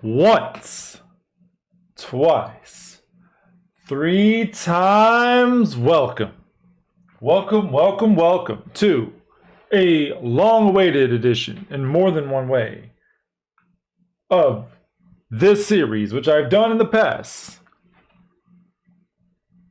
Once, twice, three times welcome. Welcome to a long-awaited edition in more than one way of this series, which I've done in the past.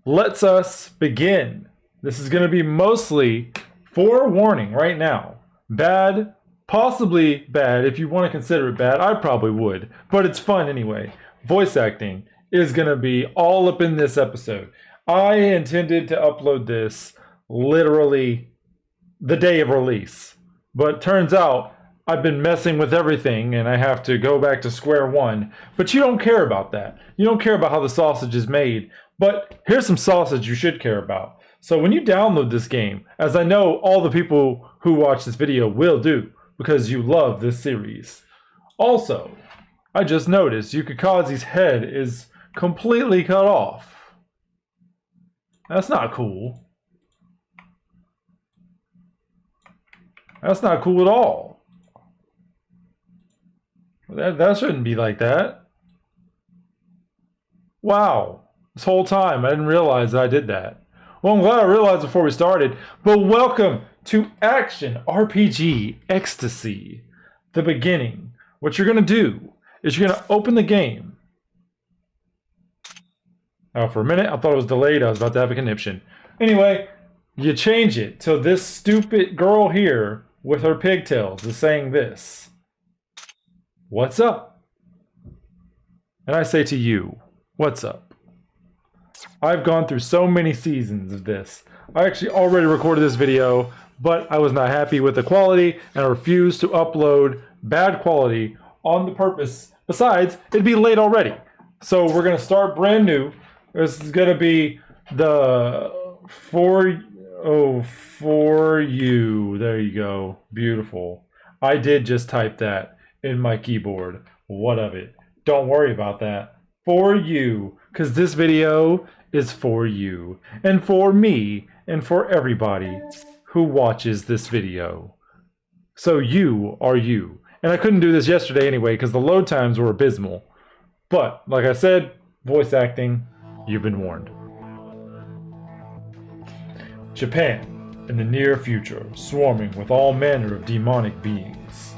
Let's us begin. This is going to be mostly forewarning right now. Bad, possibly bad. If you want to consider it bad, I probably would, but it's fun anyway. Voice acting is going to be all up in this episode. I intended to upload this literally the day of release, but turns out I've been messing with everything and I have to go back to square one. But you don't care about that. You don't care about how the sausage is made. But here's some sausage you should care about. So when you download this game, as I know all the people who watch this video will do, because you love this series. Also, I just noticed Yukikazi's head is completely cut off. That's not cool. That's not cool at all. That shouldn't be like that. Wow. This whole time I didn't realize that I did that. Well, I'm glad I realized before we started. But welcome to Action RPG Ecstasy. The beginning. What you're going to do is you're going to open the game. Now, for a minute, I thought it was delayed. I was about to have a conniption. Anyway, you change it to this stupid girl here with her pigtails is saying this. What's up? And I say to you, what's up? I've gone through so many seasons of this. I actually already recorded this video, but I was not happy with the quality and I refused to upload bad quality on the purpose. Besides, it'd be late already. So we're going to start brand new. This is going to be the for you. There you go. Beautiful. I did just type that in my keyboard. What of it? Don't worry about that. For you, because this video is for you and for me and for everybody who watches this video. So you are you. And I couldn't do this yesterday anyway because the load times were abysmal. But like I said, voice acting, you've been warned. Japan in the near future, swarming with all manner of demonic beings.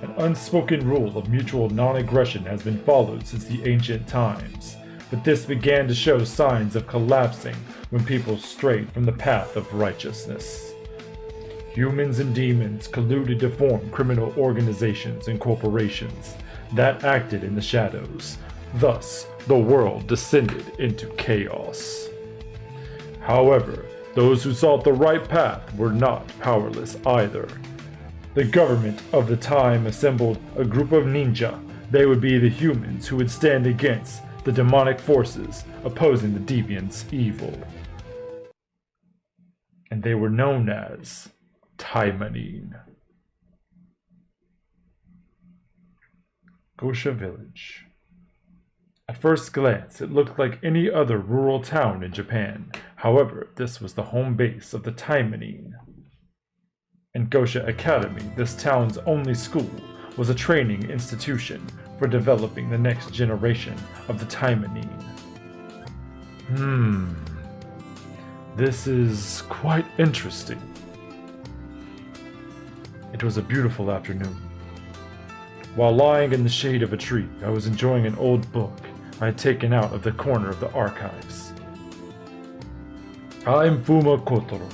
An unspoken rule of mutual non-aggression has been followed since the ancient times, but this began to show signs of collapsing when people strayed from the path of righteousness. Humans and demons colluded to form criminal organizations and corporations that acted in the shadows. Thus, the world descended into chaos. However, those who sought the right path were not powerless either. The government of the time assembled a group of ninja. They would be the humans who would stand against the demonic forces opposing the deviants' evil. And they were known as Taimanin. Gosha Village. At first glance, it looked like any other rural town in Japan. However, this was the home base of the Taimanin. And Gosha Academy, this town's only school, was a training institution for developing the next generation of the Taimanin. This is quite interesting. It was a beautiful afternoon. While lying in the shade of a tree, I was enjoying an old book I had taken out of the corner of the archives. I'm Fuma Kotoro.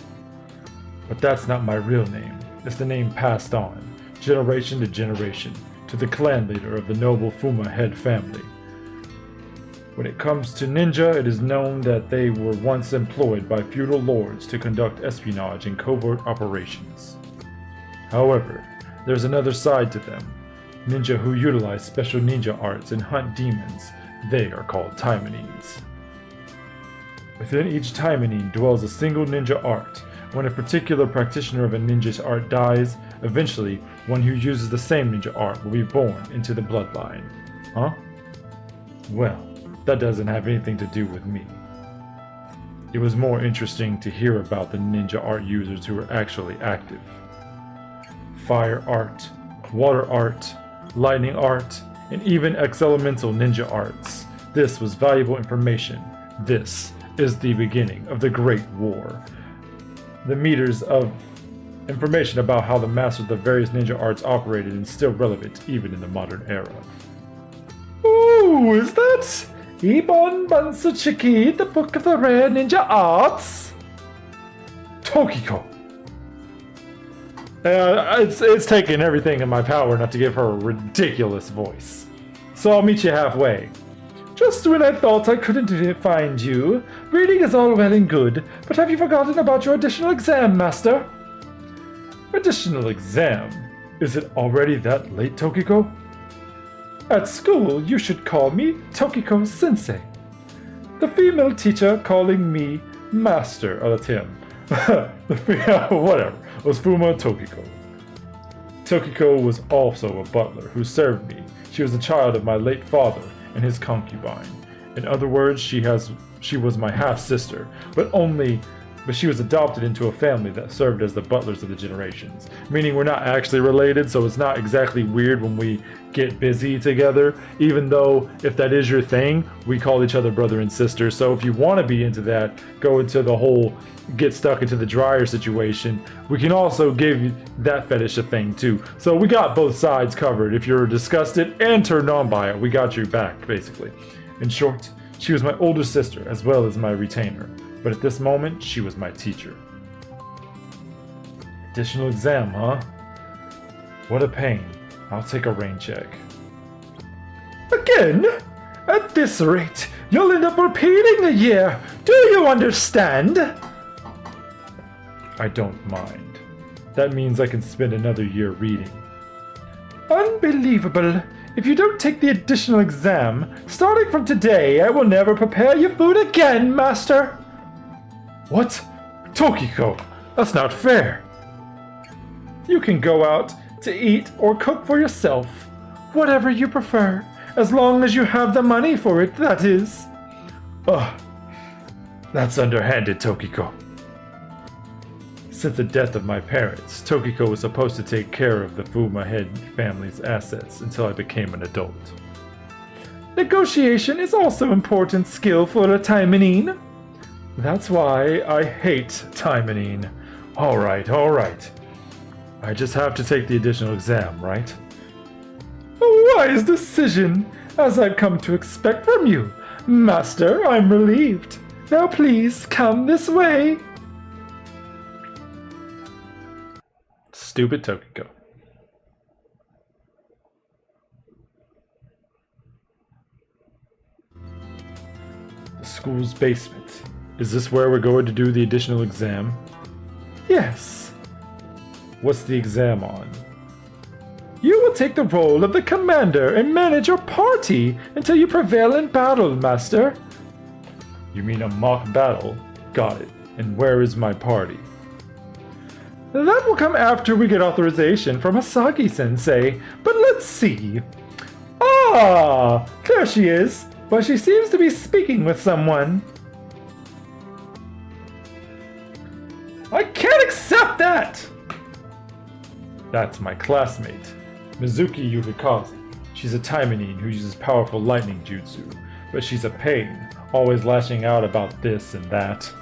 But that's not my real name. It's the name passed on, generation to generation, to the clan leader of the noble Fuma head family. When it comes to ninja, it is known that they were once employed by feudal lords to conduct espionage and covert operations. However, there's another side to them. Ninja who utilize special ninja arts and hunt demons. They are called Taimanins. Within each Taimanin dwells a single ninja art. When a particular practitioner of a ninja's art dies, eventually one who uses the same ninja art will be born into the bloodline. Huh? Well, that doesn't have anything to do with me. It was more interesting to hear about the ninja art users who were actually active. Fire art, water art, lightning art, and even elemental ninja arts. This was valuable information. This is the beginning of the Great War. The meters of information about how the masters of the various ninja arts operated is still relevant even in the modern era. Ooh, is that Ibon Bansuchiki, the Book of the Rare Ninja Arts? Tokiko! It's taking everything in my power not to give her a ridiculous voice. So I'll meet you halfway. Just when I thought I couldn't find you. Reading is all well and good, but have you forgotten about your additional exam, Master? Additional exam? Is it already that late, Tokiko? At school, you should call me Tokiko-sensei. The female teacher calling me Master. Oh, that's him. Whatever. It was Fuma Tokiko. Tokiko was also a butler who served me. She was a child of my late father and his concubine. In other words, she was my half-sister, but she was adopted into a family that served as the butlers of the generations. Meaning we're not actually related, so it's not exactly weird when we get busy together, even though if that is your thing, we call each other brother and sister. So if you want to be into that, go into the whole get stuck into the dryer situation, we can also give you that fetish a thing too. So we got both sides covered. If you're disgusted and turned on by it, we got your back, basically. In short, she was my older sister as well as my retainer, but at this moment, she was my teacher. Additional exam, huh? What a pain. I'll take a rain check. Again? At this rate, you'll end up repeating the year. Do you understand? I don't mind. That means I can spend another year reading. Unbelievable. If you don't take the additional exam, starting from today, I will never prepare your food again, Master. What? Tokiko, that's not fair. You can go out to eat or cook for yourself. Whatever you prefer, as long as you have the money for it, that is. Ugh, that's underhanded, Tokiko. Since the death of my parents, Tokiko was supposed to take care of the Fuma head family's assets until I became an adult. Negotiation is also important skill for a Taimanin. That's why I hate Taimanin. Alright. I just have to take the additional exam, right? A wise decision, as I've come to expect from you. Master, I'm relieved. Now please, come this way. Stupid Tokiko. The school's basement. Is this where we're going to do the additional exam? Yes. What's the exam on? You will take the role of the commander and manage your party until you prevail in battle, Master. You mean a mock battle? Got it. And where is my party? That will come after we get authorization from Asagi-sensei, but let's see. Ah, there she is, but she seems to be speaking with someone. I can't accept that! That's my classmate, Mizuki Yukikaze. She's a Taimanin who uses powerful lightning jutsu, but she's a pain, always lashing out about this and that.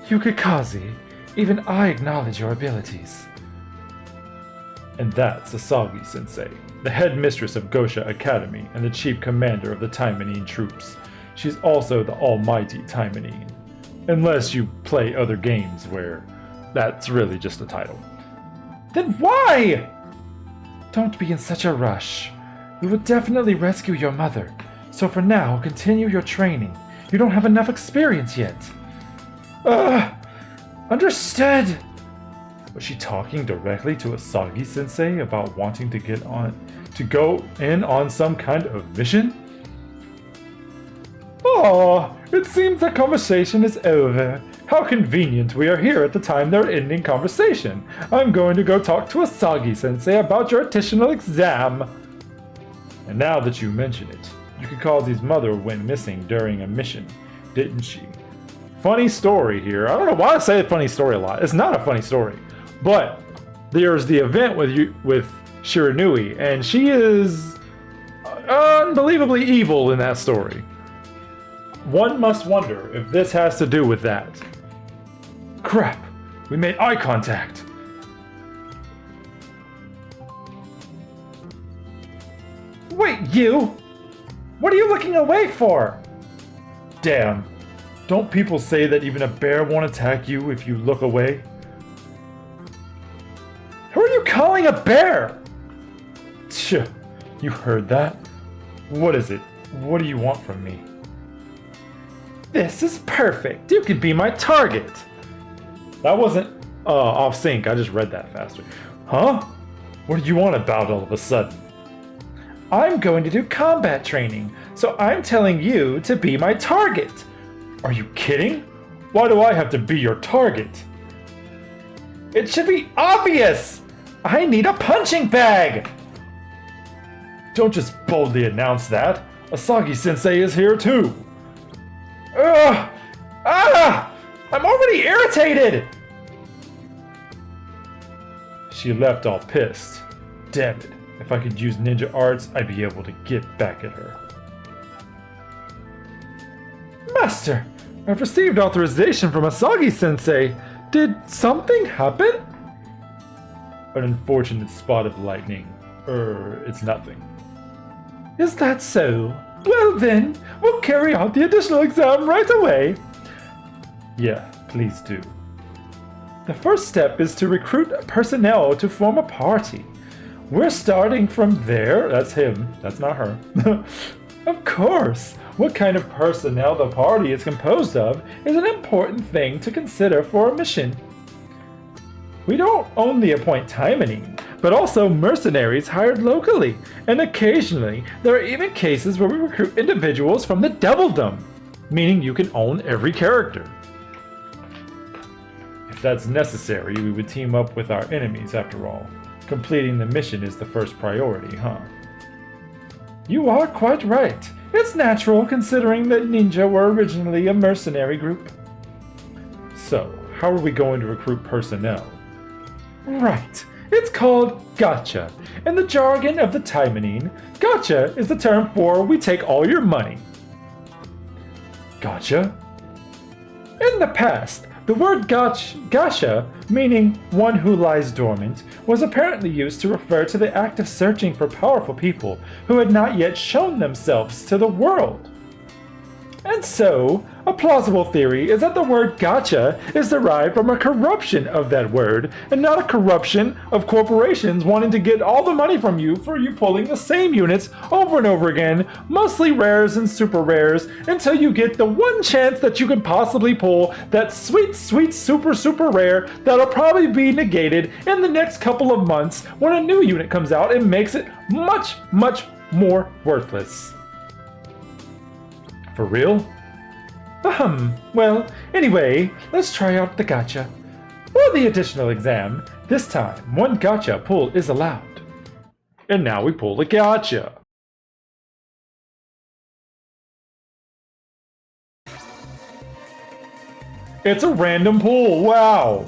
Yukikaze, even I acknowledge your abilities. And that's Asagi-sensei, the head mistress of Gosha Academy and the chief commander of the Taimanin troops. She's also the almighty Taimanin. Unless you play other games where that's really just a title. Then why? Don't be in such a rush. We will definitely rescue your mother. So for now, continue your training. You don't have enough experience yet. Understood. Was she talking directly to Asagi-sensei about wanting to go in on some kind of mission? Oh, it seems the conversation is over. How convenient we are here at the time they're ending conversation. I'm going to go talk to Asagi-sensei about your additional exam. And now that you mention it, Yukikaze's mother went missing during a mission, didn't she? Funny story here. I don't know why I say a funny story a lot. It's not a funny story. But There's the event with Shiranui, and she is unbelievably evil in that story. One must wonder if this has to do with that. Crap! We made eye contact! Wait, you! What are you looking away for? Damn. Don't people say that even a bear won't attack you if you look away? Who are you calling a bear? Tch, you heard that? What is it? What do you want from me? This is perfect. You could be my target. That wasn't off sync. I just read that faster. Huh? What do you want about all of a sudden? I'm going to do combat training, so I'm telling you to be my target. Are you kidding? Why do I have to be your target? It should be obvious! I need a punching bag! Don't just boldly announce that. Asagi-sensei is here too. Ugh! Ah! I'm already irritated! She left all pissed. Damn it. If I could use ninja arts, I'd be able to get back at her. Master, I've received authorization from Asagi-sensei. Did something happen? An unfortunate spot of lightning. It's nothing. Is that so? Well then, we'll carry out the additional exam right away. Yeah, please do. The first step is to recruit personnel to form a party. We're starting from there. That's him. That's not her. Of course. What kind of personnel the party is composed of is an important thing to consider for a mission. We don't only appoint Taimanin, but also mercenaries hired locally, and occasionally there are even cases where we recruit individuals from the Devildom, meaning you can own every character. If that's necessary, we would team up with our enemies after all. Completing the mission is the first priority, huh? You are quite right. It's natural considering that ninja were originally a mercenary group. So, how are we going to recruit personnel? Right. It's called gacha. In the jargon of the Taimanin, gacha is the term for we take all your money. Gacha? In the past, the word gacha, meaning one who lies dormant, was apparently used to refer to the act of searching for powerful people who had not yet shown themselves to the world. And so, a plausible theory is that the word gacha is derived from a corruption of that word, and not a corruption of corporations wanting to get all the money from you for you pulling the same units over and over again, mostly rares and super rares, until you get the one chance that you could possibly pull that sweet, sweet, super rare that'll probably be negated in the next couple of months when a new unit comes out and makes it much, much more worthless. For real? Well, anyway, let's try out the gacha. For the additional exam, this time one gacha pull is allowed. And now we pull the gacha. It's a random pull, wow!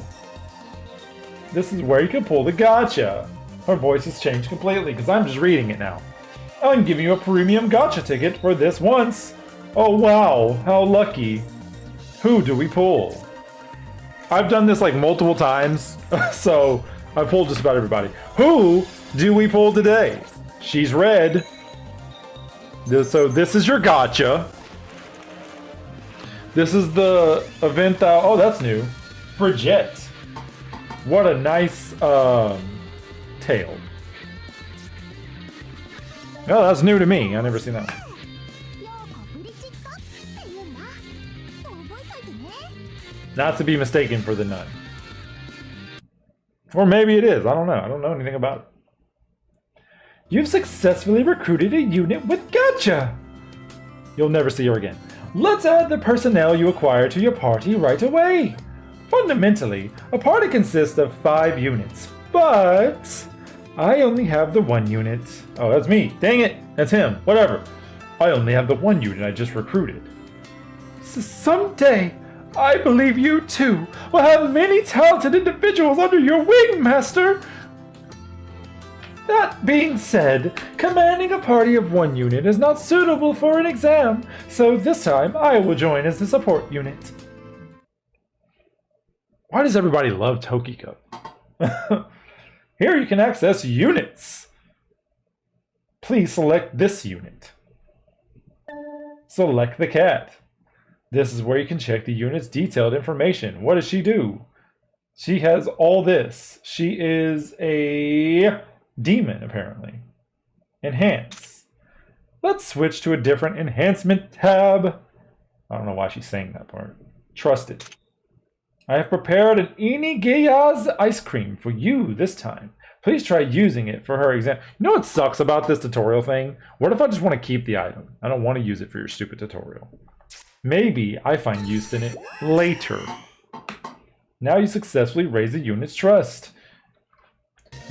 This is where you can pull the gacha. Her voice has changed completely because I'm just reading it now. I'm giving you a premium gacha ticket for this once. Oh wow, how lucky. Who do we pull? I've done this like multiple times, so I pulled just about everybody. Who do we pull today? She's red. So this is your gacha. This is the event that, oh that's new. Brigitte. What a nice tail. Oh, that's new to me. I've never seen that one. Not to be mistaken for the nun. Or maybe it is. I don't know. I don't know anything about it. You've successfully recruited a unit with gacha! You'll never see her again. Let's add the personnel you acquire to your party right away. Fundamentally, a party consists of 5 units, but I only have the 1 unit. Oh, that's me. Dang it. That's him. Whatever. I only have the 1 unit I just recruited. Someday, I believe you, too, will have many talented individuals under your wing, Master! That being said, commanding a party of 1 unit is not suitable for an exam, so this time I will join as the support unit. Why does everybody love Tokiko? Here you can access units. Please select this unit. Select the cat. This is where you can check the unit's detailed information. What does she do? She has all this. She is a demon, apparently. Enhance. Let's switch to a different enhancement tab. I don't know why she's saying that part. Trusted. I have prepared an Inigeya's ice cream for you this time. Please try using it for her exam. You know what sucks about this tutorial thing? What if I just want to keep the item? I don't want to use it for your stupid tutorial. Maybe I find use in it later. Now you successfully raise the unit's trust.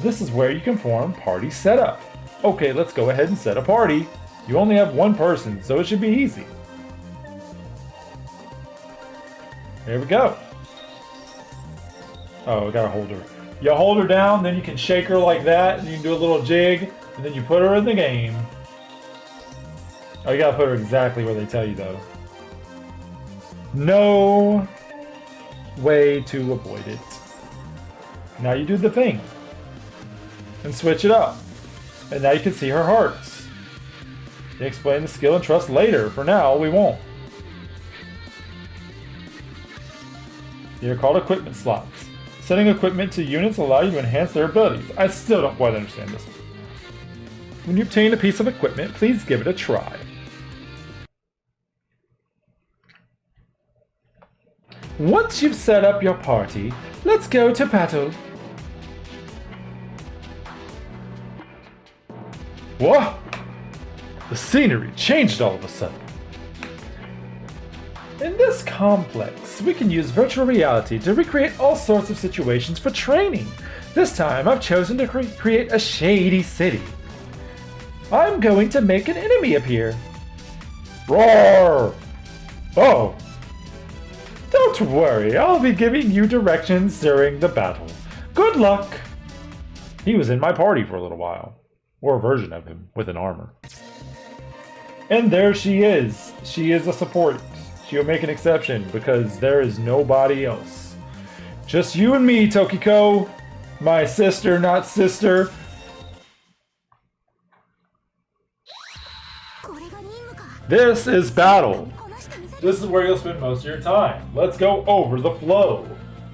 This is where you can form party setup. Okay, let's go ahead and set a party. You only have 1 person, so it should be easy. There we go. Oh, I gotta hold her. You hold her down, then you can shake her like that, and you can do a little jig, and then you put her in the game. Oh, you gotta put her exactly where they tell you, though. No way to avoid it. Now you do the thing. And switch it up. And now you can see her hearts. They explain the skill and trust later. For now, we won't. They're called equipment slots. Setting equipment to units allow you to enhance their abilities. I still don't quite understand this. When you obtain a piece of equipment, please give it a try. Once you've set up your party, let's go to battle. Whoa! The scenery changed all of a sudden. In this complex, we can use virtual reality to recreate all sorts of situations for training. This time, I've chosen to create a shady city. I'm going to make an enemy appear. Roar! Oh! Don't worry, I'll be giving you directions during the battle. Good luck! He was in my party for a little while. Or a version of him, with an armor. And there she is. She is a support. She'll make an exception, because there is nobody else. Just you and me, Tokiko. My sister, not sister. This is battle. This is where you'll spend most of your time. Let's go over the flow.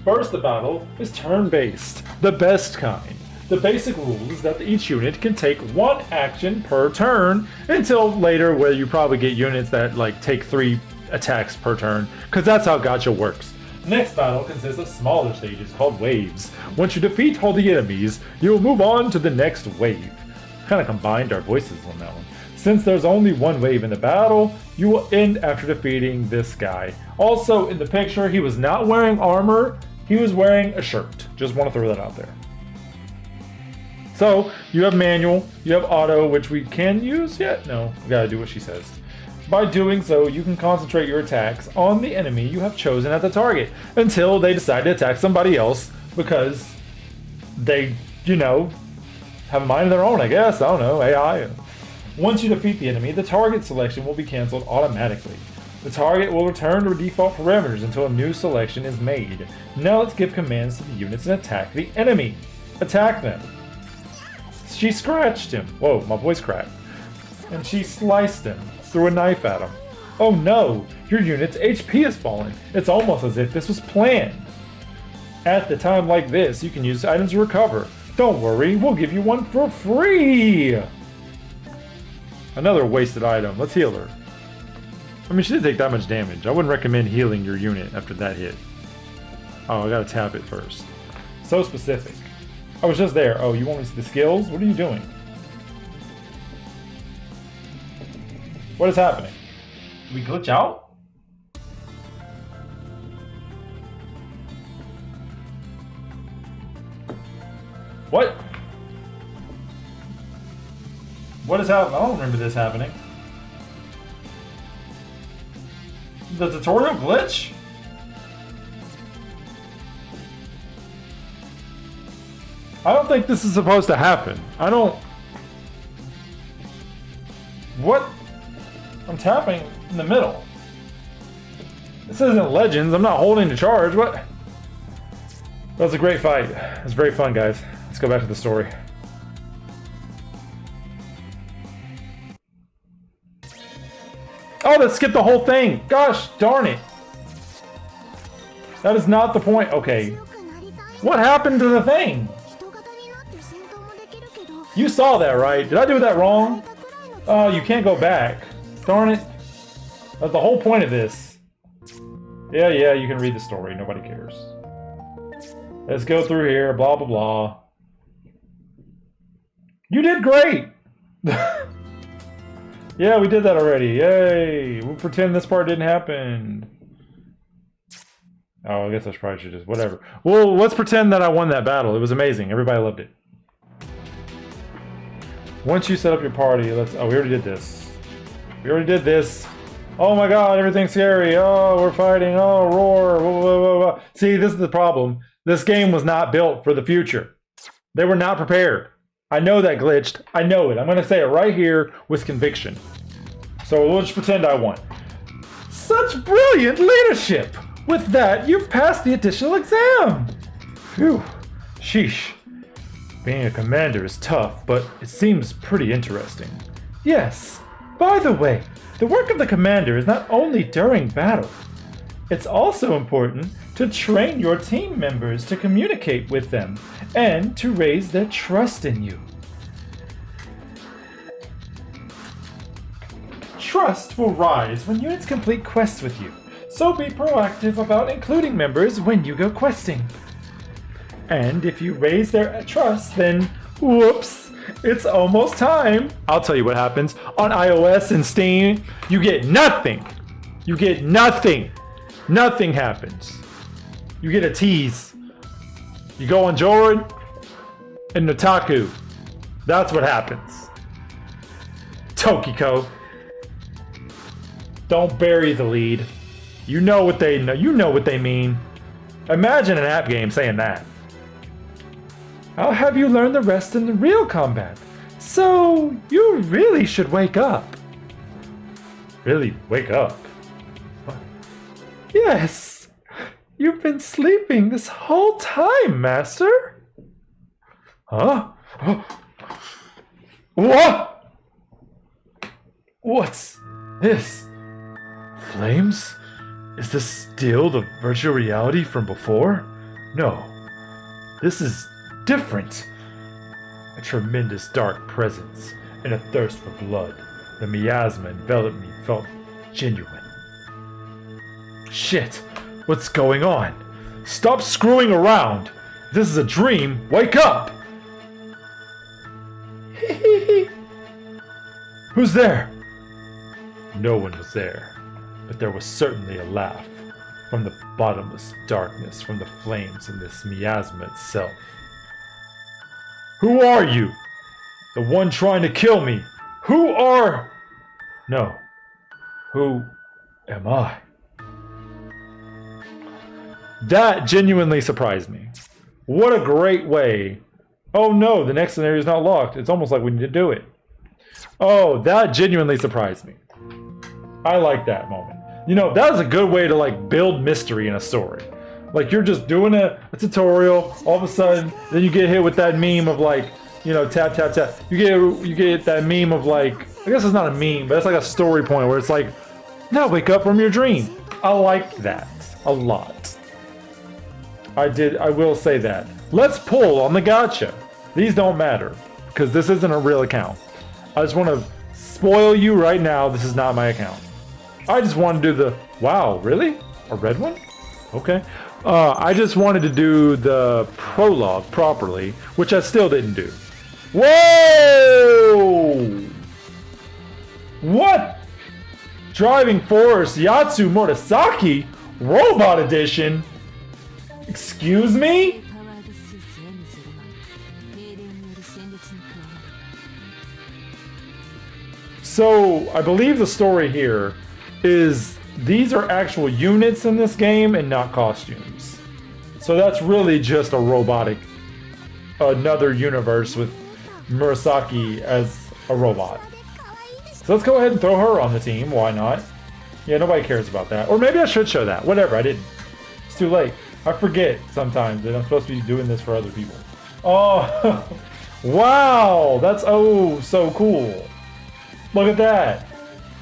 First, the battle is turn-based, the best kind. The basic rule is that each unit can take 1 action per turn, until later where you probably get units that like take 3 attacks per turn, because that's how gacha works. The next battle consists of smaller stages called waves. Once you defeat all the enemies, you will move on to the next wave. Kind of combined our voices on that one. Since there's only 1 wave in the battle, you will end after defeating this guy. Also, in the picture, he was not wearing armor, he was wearing a shirt. Just want to throw that out there. So, you have manual, you have auto, which we can use yet? No, we gotta do what she says. By doing so, you can concentrate your attacks on the enemy you have chosen as the target until they decide to attack somebody else because they, you know, have a mind of their own, I guess. I don't know, AI. Once you defeat the enemy, the target selection will be cancelled automatically. The target will return to default parameters until a new selection is made. Now let's give commands to the units and attack the enemy. Attack them. She scratched him. Whoa, my voice cracked. And she sliced him. Threw a knife at him. Oh no, your unit's HP has fallen. It's almost as if this was planned. At the time like this, you can use items to recover. Don't worry, we'll give you one for free! Another wasted item. Let's heal her. I mean, she didn't take that much damage. I wouldn't recommend healing your unit after that hit. Oh, I gotta tap it first. So specific. I was just there. Oh, you want me to see the skills? What are you doing? What is happening? Did we glitch out? What? What is happening? I don't remember this happening. The tutorial glitch? I don't think this is supposed to happen. I don't... What? I'm tapping in the middle. This isn't Legends. I'm not holding the charge. What? That was a great fight. It was very fun, guys. Let's go back to the story. Oh, let's skip the whole thing. Gosh darn it. That is not the point. Okay. What happened to the thing? You saw that, right? Did I do that wrong? Oh, you can't go back. Darn it. That's the whole point of this. Yeah, you can read the story. Nobody cares. Let's go through here. Blah, blah, blah. You did great! Yeah, we did that already. Yay! We'll pretend this part didn't happen. Oh, I guess I probably should just... Whatever. Well, let's pretend that I won that battle. It was amazing. Everybody loved it. Once you set up your party, let's... Oh, we already did this. We already did this. Oh my god, everything's scary. Oh, we're fighting. Oh, roar. Blah, blah, blah, blah. See, this is the problem. This game was not built for the future. They were not prepared. I know that glitched. I know it. I'm going to say it right here with conviction. So we'll just pretend I won. Such brilliant leadership! With that, you've passed the additional exam! Phew. Sheesh. Being a commander is tough, but it seems pretty interesting. Yes. By the way, the work of the commander is not only during battle. It's also important to train your team members to communicate with them and to raise their trust in you. Trust will rise when units complete quests with you, so be proactive about including members when you go questing. And if you raise their trust, then whoops, it's almost time. I'll tell you what happens. On iOS and Steam, you get nothing. You get nothing. Nothing happens. You get a tease. You go on Jordan and Notaku. That's what happens. Tokiko. Don't bury the lead. You know what they know. You know what they mean. Imagine an app game saying that. I'll have you learn the rest in the real combat. So you really should wake up. Really wake up? What? Yes. You've been sleeping this whole time, Master. Huh? What? What's this? Flames? Is this still the virtual reality from before? No. This is different. A tremendous dark presence and a thirst for blood. The miasma enveloped me felt genuine. Shit! What's going on? Stop screwing around! If this is a dream, wake up! Who's there? No one was there, but there was certainly a laugh from the bottomless darkness, from the flames in this miasma itself. Who are you? The one trying to kill me. Who are... No. Who am I? That genuinely surprised me. What a great way. Oh no, the next scenario is not locked. It's almost like we need to do it. Oh, that genuinely surprised me. I like that moment. You know, that is a good way to like build mystery in a story. Like you're just doing a tutorial, all of a sudden, then you get hit with that meme of like, you know, tap, tap, tap. You get that meme of like, I guess it's not a meme, but it's like a story point where it's like, now wake up from your dream. I like that a lot. I will say that. Let's pull on the gacha. These don't matter, because this isn't a real account. I just want to spoil you right now, this is not my account. I just want to do the, wow, really? A red one? Okay. I just wanted to do the prologue properly, which I still didn't do. Whoa! What? Driving Force Yatsu Murasaki Robot Edition? Excuse me? So, I believe the story here is these are actual units in this game and not costumes. So that's really just a robotic another universe with Murasaki as a robot. So let's go ahead and throw her on the team. Why not? Yeah, nobody cares about that. Or maybe I should show that. Whatever, I didn't. It's too late. I forget sometimes that I'm supposed to be doing this for other people. Oh, wow. That's so cool. Look at that.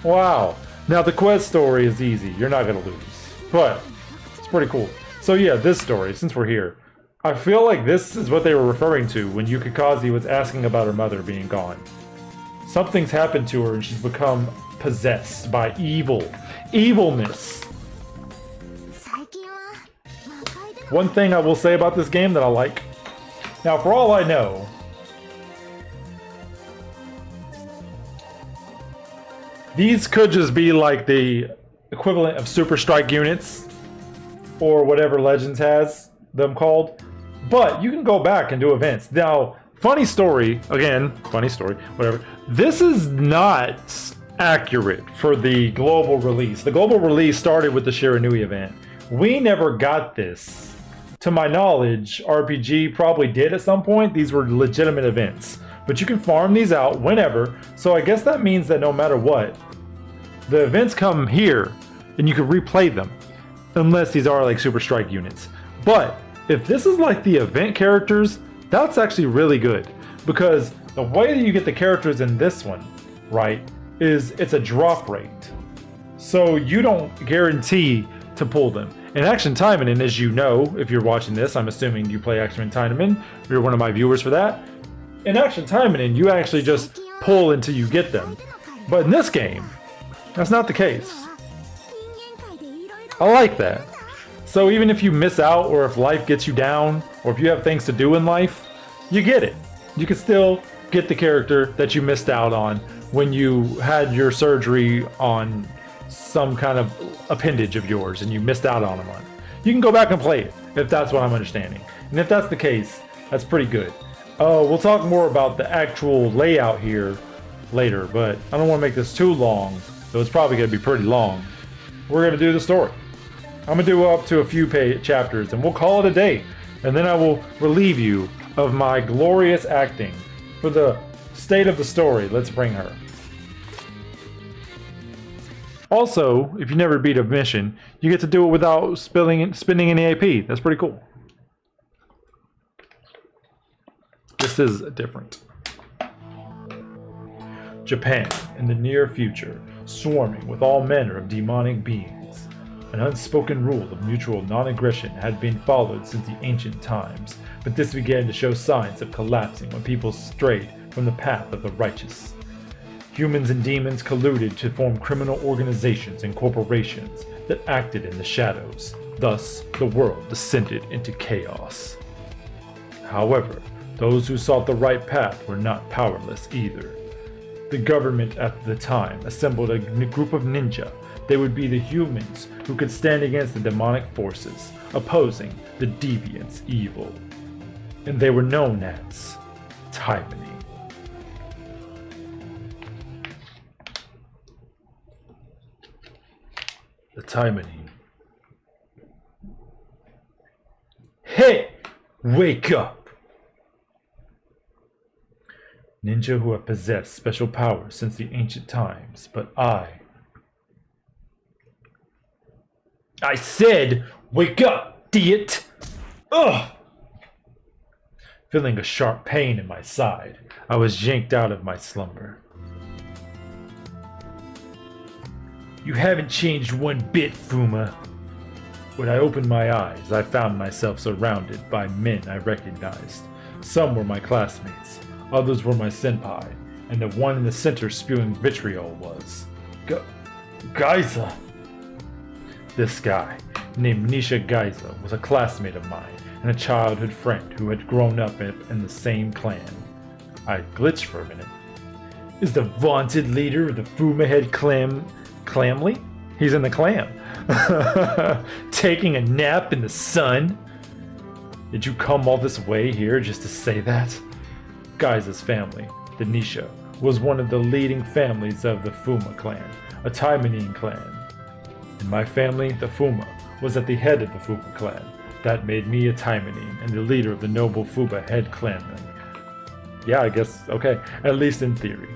Wow. Now the quest story is easy. You're not going to lose. But it's pretty cool. So yeah, this story, since we're here, I feel like this is what they were referring to when Yukikaze was asking about her mother being gone. Something's happened to her and she's become possessed by evilness. One thing I will say about this game that I like. Now, for all I know, these could just be like the equivalent of Super Strike units or whatever Legends has them called. But you can go back and do events. Now, funny story, whatever. This is not accurate for the global release. The global release started with the Shiranui event. We never got this. To my knowledge, RPG probably did at some point. These were legitimate events. But you can farm these out whenever. So I guess that means that no matter what, the events come here and you can replay them. Unless these are like Super Strike units. But if this is like the event characters, that's actually really good. Because the way that you get the characters in this one, right, is it's a drop rate. So you don't guarantee to pull them. In Action Taimanin, as you know, if you're watching this, I'm assuming you play Action Taimanin, you're one of my viewers for that. In Action Taimanin, you actually just pull until you get them. But in this game, that's not the case. I like that. So even if you miss out, or if life gets you down, or if you have things to do in life, you get it. You can still get the character that you missed out on when you had your surgery on some kind of appendage of yours and you missed out on a month. You can go back and play it, if that's what I'm understanding. And if that's the case, that's pretty good. We'll talk more about the actual layout here later, but I don't want to make this too long, so it's probably going to be pretty long. We're going to do the story. I'm going to do up to a few chapters, and we'll call it a day. And then I will relieve you of my glorious acting. For the state of the story, let's bring her. Also, if you never beat a mission, you get to do it without spending any AP. That's pretty cool. This is different. Japan, in the near future, swarming with all manner of demonic beings. An unspoken rule of mutual non-aggression had been followed since the ancient times, but this began to show signs of collapsing when people strayed from the path of the righteous. Humans and demons colluded to form criminal organizations and corporations that acted in the shadows. Thus, the world descended into chaos. However, those who sought the right path were not powerless either. The government at the time assembled a group of ninja. They would be the humans who could stand against the demonic forces, opposing the deviants' evil. And they were known as Taimanin. The Taimanin. Hey! Wake up! Ninja who have possessed special powers since the ancient times, but I said, wake up, idiot! Ugh! Feeling a sharp pain in my side, I was yanked out of my slumber. You haven't changed one bit, Fuma. When I opened my eyes, I found myself surrounded by men I recognized. Some were my classmates, others were my senpai, and the one in the center spewing vitriol was Gaiza. This guy, named Nisha Gaiza, was a classmate of mine and a childhood friend who had grown up in the same clan. I glitched for a minute. Is the vaunted leader of the Fuma Head Clamly? He's in the clan. Taking a nap in the sun? Did you come all this way here just to say that? Gaiza's family, the Nisha, was one of the leading families of the Fuma clan, a Taimanin clan. In my family, the Fuma was at the head of the Fuma clan. That made me a Taimanin and the leader of the noble Fuba head clanmen. Yeah, I guess, okay, at least in theory.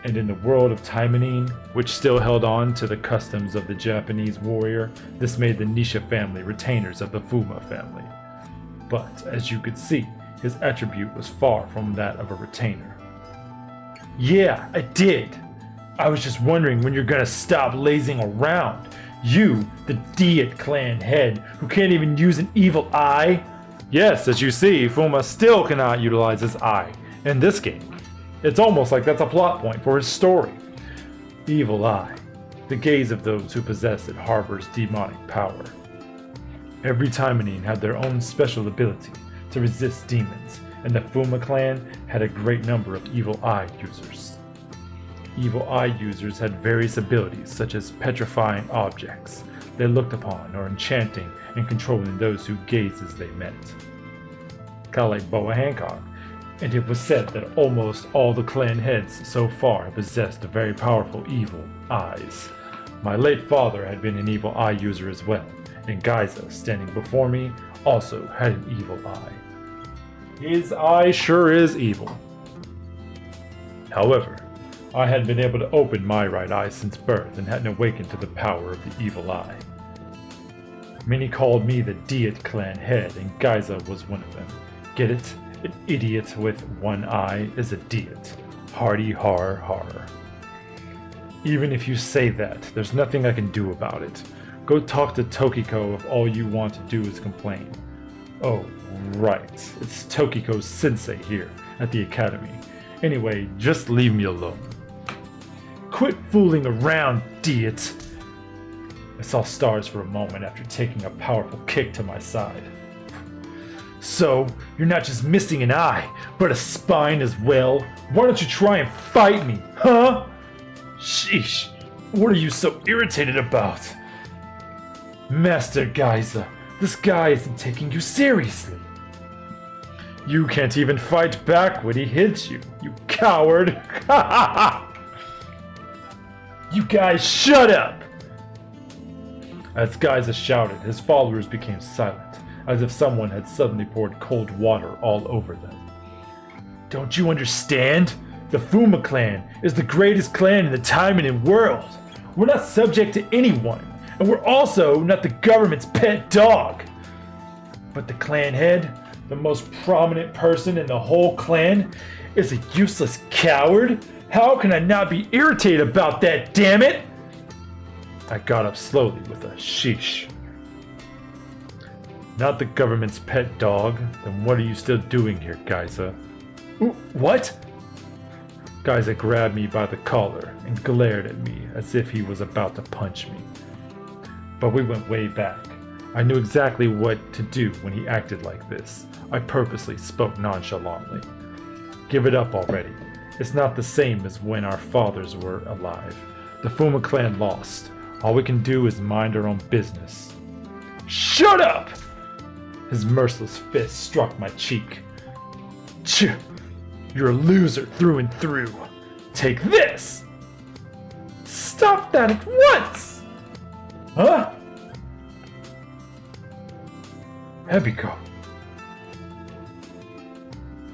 And in the world of Taimanin, which still held on to the customs of the Japanese warrior, this made the Nisha family retainers of the Fuma family. But, as you could see, his attribute was far from that of a retainer. Yeah, I did! I was just wondering when you're gonna stop lazing around. You, the Diet clan head, who can't even use an evil eye? Yes, as you see, Fuma still cannot utilize his eye in this game. It's almost like that's a plot point for his story. Evil eye. The gaze of those who possess it harbors demonic power. Every Taimanin had their own special ability to resist demons, and the Fuma clan had a great number of evil eye users. Evil eye users had various abilities such as petrifying objects they looked upon or enchanting and controlling those whose gazes they met. Kinda like Boa Hancock. And it was said that almost all the clan heads so far possessed very powerful evil eyes. My late father had been an evil eye user as well, and Gaiza, standing before me, also had an evil eye. His eye sure is evil. However, I had been able to open my right eye since birth and hadn't awakened to the power of the evil eye. Many called me the Diet clan head, and Gaiza was one of them. Get it? An idiot with one eye is a Diet. Hardy har har. Even if you say that, there's nothing I can do about it. Go talk to Tokiko if all you want to do is complain. Oh, right. It's Tokiko's sensei here at the academy. Anyway, just leave me alone. Quit fooling around, Diet. I saw stars for a moment after taking a powerful kick to my side. So, you're not just missing an eye, but a spine as well? Why don't you try and fight me, huh? Sheesh, what are you so irritated about? Master Gaiza, this guy isn't taking you seriously. You can't even fight back when he hits you, you coward! Ha ha ha! You guys shut up! As Gaiza shouted, his followers became silent, as if someone had suddenly poured cold water all over them. Don't you understand? The Fuma clan is the greatest clan in the Taimanin world. We're not subject to anyone, and we're also not the government's pet dog. But the clan head, the most prominent person in the whole clan, is a useless coward? How can I not be irritated about that, damn it? I got up slowly with a sheesh. Not the government's pet dog? Then what are you still doing here, Gaiza? What? Gaiza grabbed me by the collar and glared at me as if he was about to punch me. But we went way back. I knew exactly what to do when he acted like this. I purposely spoke nonchalantly. Give it up already. It's not the same as when our fathers were alive. The Fuma clan lost. All we can do is mind our own business. Shut up! His merciless fist struck my cheek. Tch! You're a loser through and through. Take this! Stop that at once! Huh? Hebiko.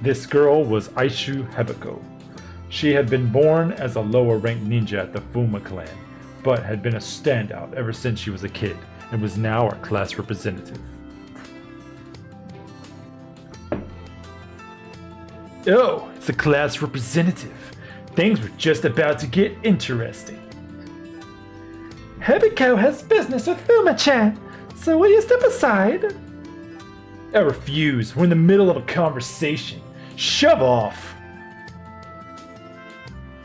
This girl was Aishu Hebiko. She had been born as a lower-ranked ninja at the Fuma clan, but had been a standout ever since she was a kid, and was now our class representative. Oh, it's a class representative. Things were just about to get interesting. Hebiko has business with Fuma-chan, so will you step aside? I refuse. We're in the middle of a conversation. Shove off.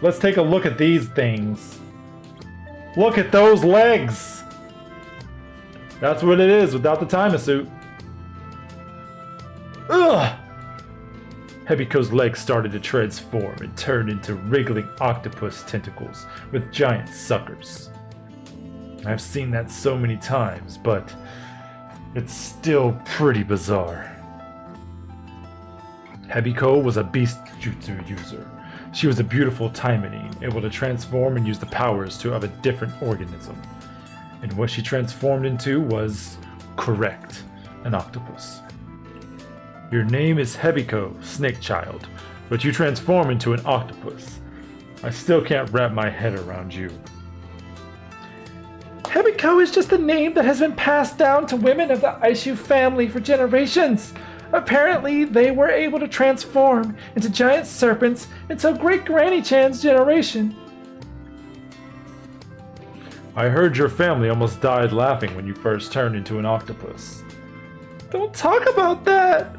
Let's take a look at these things. Look at those legs. That's what it is without the Taima suit. Ugh! Hebiko's legs started to transform and turned into wriggling octopus tentacles with giant suckers. I've seen that so many times, but it's still pretty bizarre. Hebiko was a beast jutsu user. She was a beautiful Taimanin, able to transform and use the powers of a different organism. And what she transformed into was Correct, an octopus. Your name is Hebiko, Snake Child, but you transform into an octopus. I still can't wrap my head around you. Hebiko is just a name that has been passed down to women of the Aishu family for generations. Apparently, they were able to transform into giant serpents until Great Granny Chan's generation. I heard your family almost died laughing when you first turned into an octopus. Don't talk about that!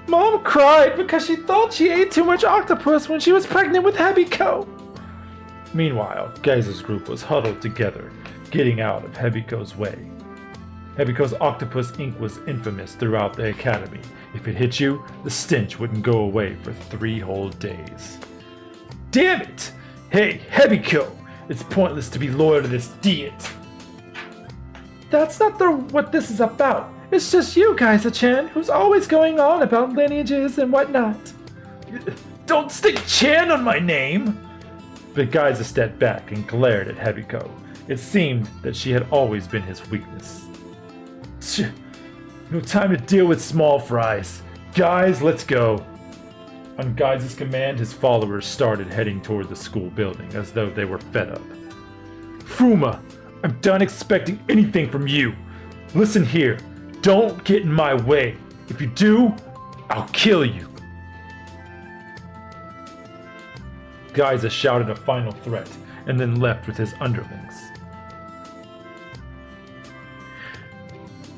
Mom cried because she thought she ate too much octopus when she was pregnant with Hebiko. Meanwhile, Gaiza's group was huddled together, getting out of Hebiko's way. Hebiko's octopus ink was infamous throughout the academy. If it hit you, the stench wouldn't go away for 3 whole days. Damn it! Hey, Hebiko! It's pointless to be loyal to this diet. That's not what this is about. It's just you, Gaiza-chan, who's always going on about lineages and whatnot. Don't stick Chan on my name! But Gaiza stepped back and glared at Hebiko. It seemed that she had always been his weakness. No time to deal with small fries. Guys, let's go. On Gaiza's command, his followers started heading toward the school building as though they were fed up. Fuma, I'm done expecting anything from you. Listen here, don't get in my way. If you do, I'll kill you. Gaiza shouted a final threat and then left with his underlings.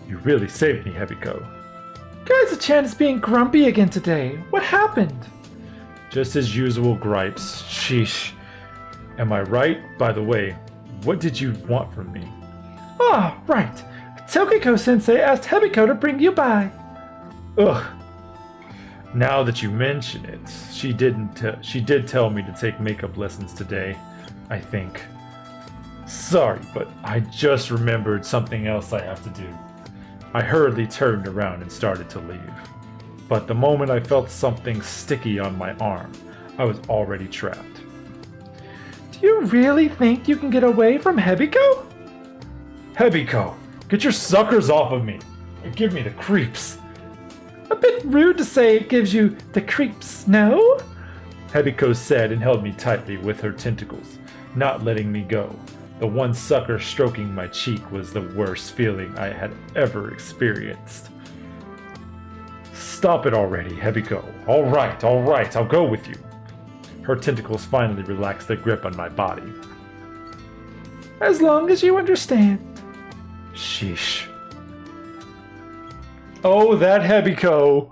You really saved me, Hebiko. Gaiza-chan is being grumpy again today. What happened? Just his usual gripes. Sheesh. Am I right? By the way, what did you want from me? Ah, right. Tokiko-sensei asked Hebiko to bring you by. Ugh. Now that you mention it, she did tell me to take makeup lessons today, I think. Sorry, but I just remembered something else I have to do. I hurriedly turned around and started to leave. But the moment I felt something sticky on my arm, I was already trapped. Do you really think you can get away from Hebiko? Hebiko, get your suckers off of me! You give me the creeps. A bit rude to say it gives you the creeps, no? Hebiko said and held me tightly with her tentacles, not letting me go. The one sucker stroking my cheek was the worst feeling I had ever experienced. Stop it already, Hebiko. All right, I'll go with you. Her tentacles finally relaxed their grip on my body. As long as you understand. Sheesh. Oh, that Hebiko.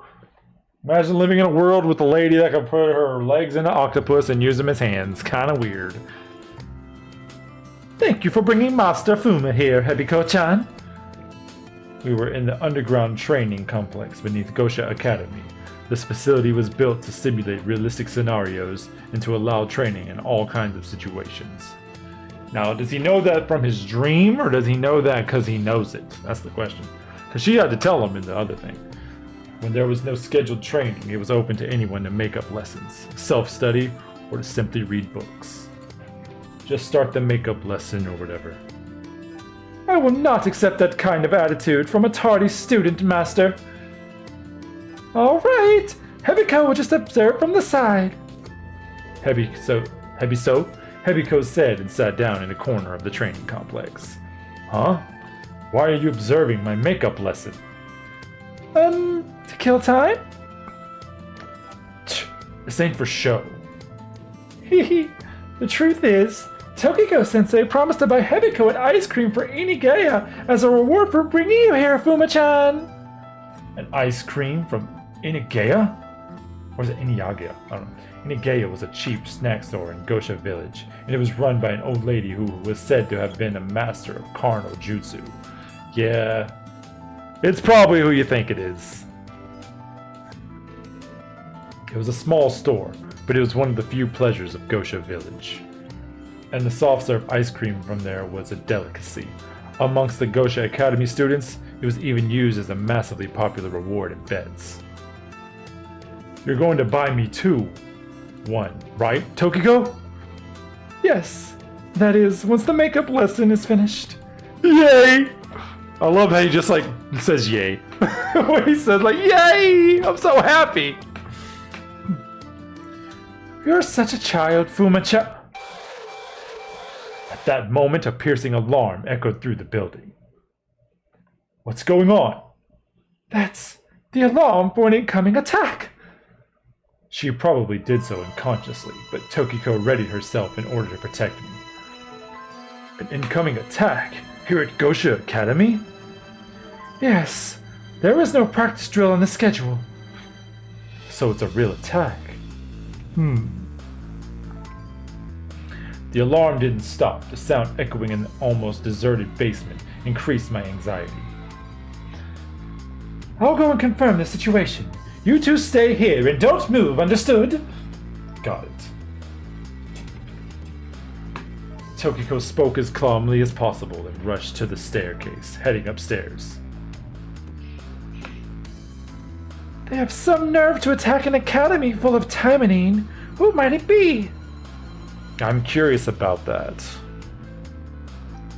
Imagine living in a world with a lady that can put her legs in an octopus and use them as hands. Kinda weird. Thank you for bringing Master Fuma here, Hebiko-chan. We were in the underground training complex beneath Gosha Academy. This facility was built to simulate realistic scenarios and to allow training in all kinds of situations. Now, does he know that from his dream, or does he know that because he knows it? That's the question. Because she had to tell him in the other thing. When there was no scheduled training, it was open to anyone to make up lessons, self-study, or to simply read books. Just start the makeup lesson or whatever. I will not accept that kind of attitude from a tardy student, Master. All right, Hebiko will just observe from the side. Hebiko said and sat down in a corner of the training complex. Huh? Why are you observing my makeup lesson? To kill time? This ain't for show. Hehe. The truth is, Tokiko-sensei promised to buy Hebiko an ice cream for Inigaya as a reward for bringing you here, Fuma-chan. An ice cream from Inigaya? Or is it Iniyagaya? I don't know. Inigaya was a cheap snack store in Gosha Village, and it was run by an old lady who was said to have been a master of carnal jutsu. Yeah, it's probably who you think it is. It was a small store, but it was one of the few pleasures of Gosha Village. And the soft-serve ice cream from there was a delicacy. Amongst the Gosha Academy students, it was even used as a massively popular reward in bets. You're going to buy me one, right, Tokiko? Yes, that is, once the makeup lesson is finished. Yay! I love how he just like says yay. When he said like yay, I'm so happy. You're such a child, Fuma-chan. At that moment, a piercing alarm echoed through the building. What's going on? That's the alarm for an incoming attack. She probably did so unconsciously, but Tokiko readied herself in order to protect me. An incoming attack? Here at Gosha Academy? Yes, there is no practice drill on the schedule. So it's a real attack. The alarm didn't stop. The sound echoing in the almost deserted basement increased my anxiety. I'll go and confirm the situation. You two stay here and don't move, understood? Got it. Tokiko spoke as calmly as possible and rushed to the staircase, heading upstairs. They have some nerve to attack an academy full of Taimanin. Who might it be? I'm curious about that.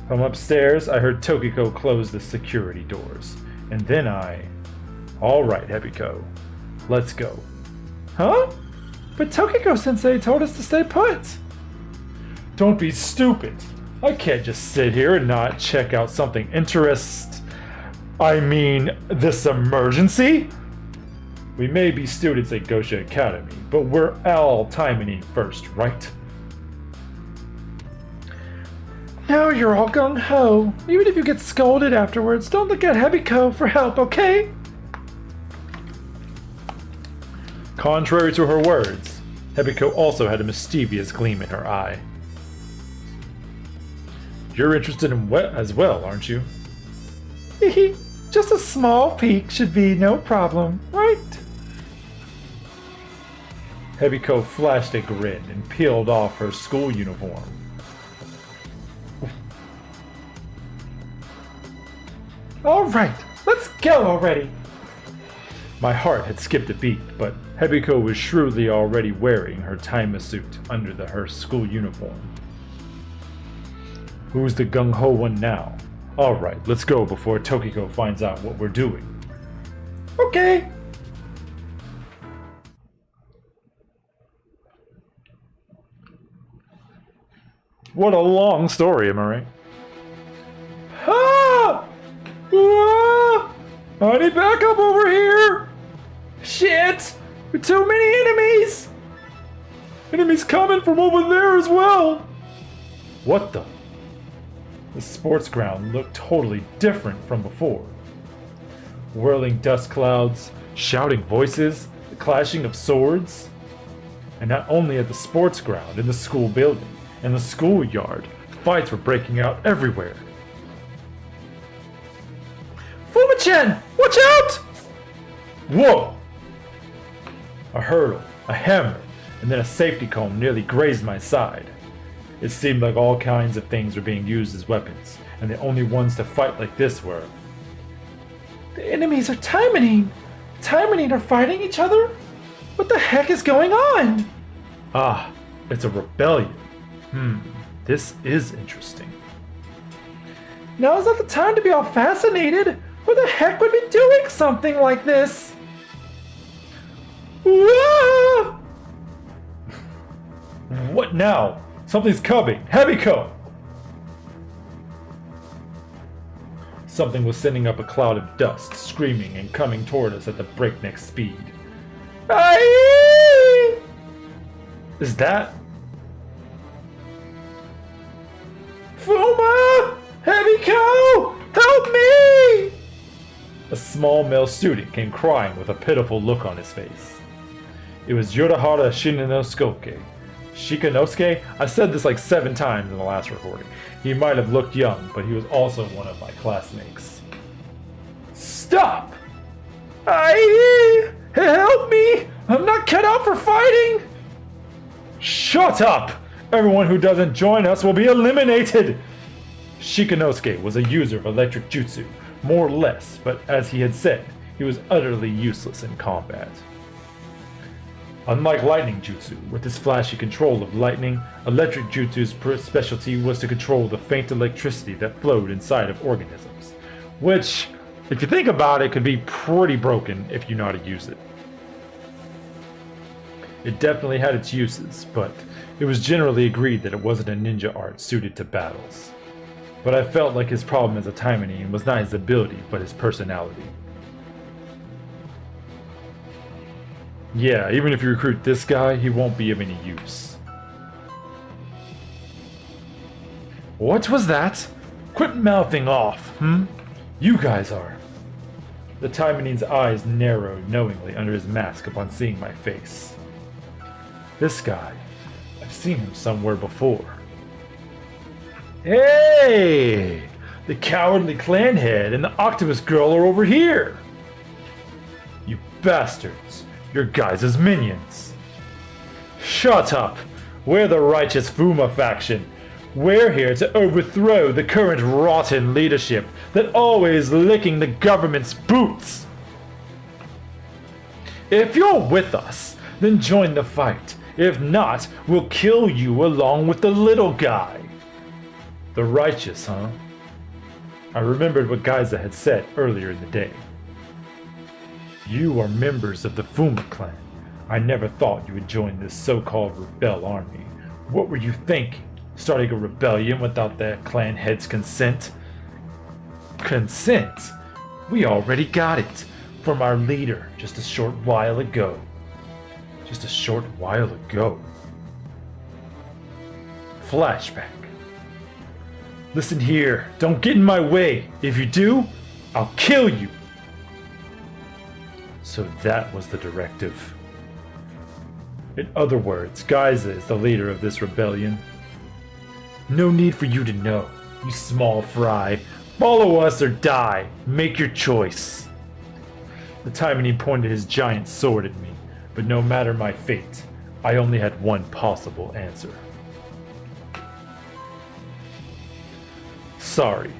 From upstairs, I heard Tokiko close the security doors, and then All right, Hebiko, let's go. Huh? But Tokiko-sensei told us to stay put. Don't be stupid. I can't just sit here and not check out something this emergency? We may be students at Gosha Academy, but we're all Taimanin first, right? Now you're all gung-ho. Even if you get scolded afterwards, don't look at Hebiko for help, okay? Contrary to her words, Hebiko also had a mischievous gleam in her eye. You're interested in what as well, aren't you? Hehe, just a small peek should be no problem, right? Hebiko flashed a grin and peeled off her school uniform. All right, let's go already. My heart had skipped a beat, but Hebiko was shrewdly already wearing her Taima suit under her school uniform. Who's the gung-ho one now? Alright, let's go before Tokiko finds out what we're doing. Okay. What a long story, am I right? Ah! Ah! I need backup over here! Shit! Too many enemies! Enemies coming from over there as well! What the? The sports ground looked totally different from before. Whirling dust clouds, shouting voices, the clashing of swords. And not only at the sports ground, in the school building, in the schoolyard, fights were breaking out everywhere. Fuma-chan! Watch out! Whoa! A hurdle, a hammer, and then a safety comb nearly grazed my side. It seemed like all kinds of things were being used as weapons, and the only ones to fight like this were... The enemies are Taimanin! Taimanin are fighting each other? What the heck is going on? Ah, it's a rebellion. This is interesting. Now is not the time to be all fascinated. Who the heck would be doing something like this? Whoa! What now? Something's coming! Hebiko! Something was sending up a cloud of dust, screaming and coming toward us at the breakneck speed. Aye! Is that... Fuma! Hebiko! Help me! A small male student came crying with a pitiful look on his face. It was Yorahara Shikanosuke? I said this like 7 times in the last recording. He might have looked young, but he was also one of my classmates. Stop! Aye! Help me! I'm not cut out for fighting! Shut up! Everyone who doesn't join us will be eliminated! Shikanosuke was a user of electric jutsu, more or less, but as he had said, he was utterly useless in combat. Unlike lightning jutsu, with its flashy control of lightning, electric jutsu's specialty was to control the faint electricity that flowed inside of organisms. Which, if you think about it, could be pretty broken if you know how to use it. It definitely had its uses, but it was generally agreed that it wasn't a ninja art suited to battles. But I felt like his problem as a Taimanin was not his ability, but his personality. Yeah, even if you recruit this guy, he won't be of any use. What was that? Quit mouthing off, You guys are. The Taimanin's eyes narrowed knowingly under his mask upon seeing my face. This guy, I've seen him somewhere before. Hey! The cowardly clan head and the octopus girl are over here! You bastards! You're guys' minions! Shut up! We're the righteous Fuma faction. We're here to overthrow the current rotten leadership that always licking the government's boots! If you're with us, then join the fight. If not, we'll kill you along with the little guy. The righteous, huh? I remembered what Gaiza had said earlier in the day. You are members of the Fuma clan. I never thought you would join this so-called rebel army. What were you thinking? Starting a rebellion without the clan head's consent? Consent? We already got it from our leader just a short while ago. Just a short while ago. Flashback. Listen here, don't get in my way. If you do, I'll kill you. So that was the directive. In other words, Gaiza is the leader of this rebellion. No need for you to know, you small fry. Follow us or die. Make your choice. The Taimanin pointed his giant sword at me, but no matter my fate, I only had one possible answer. Sorry,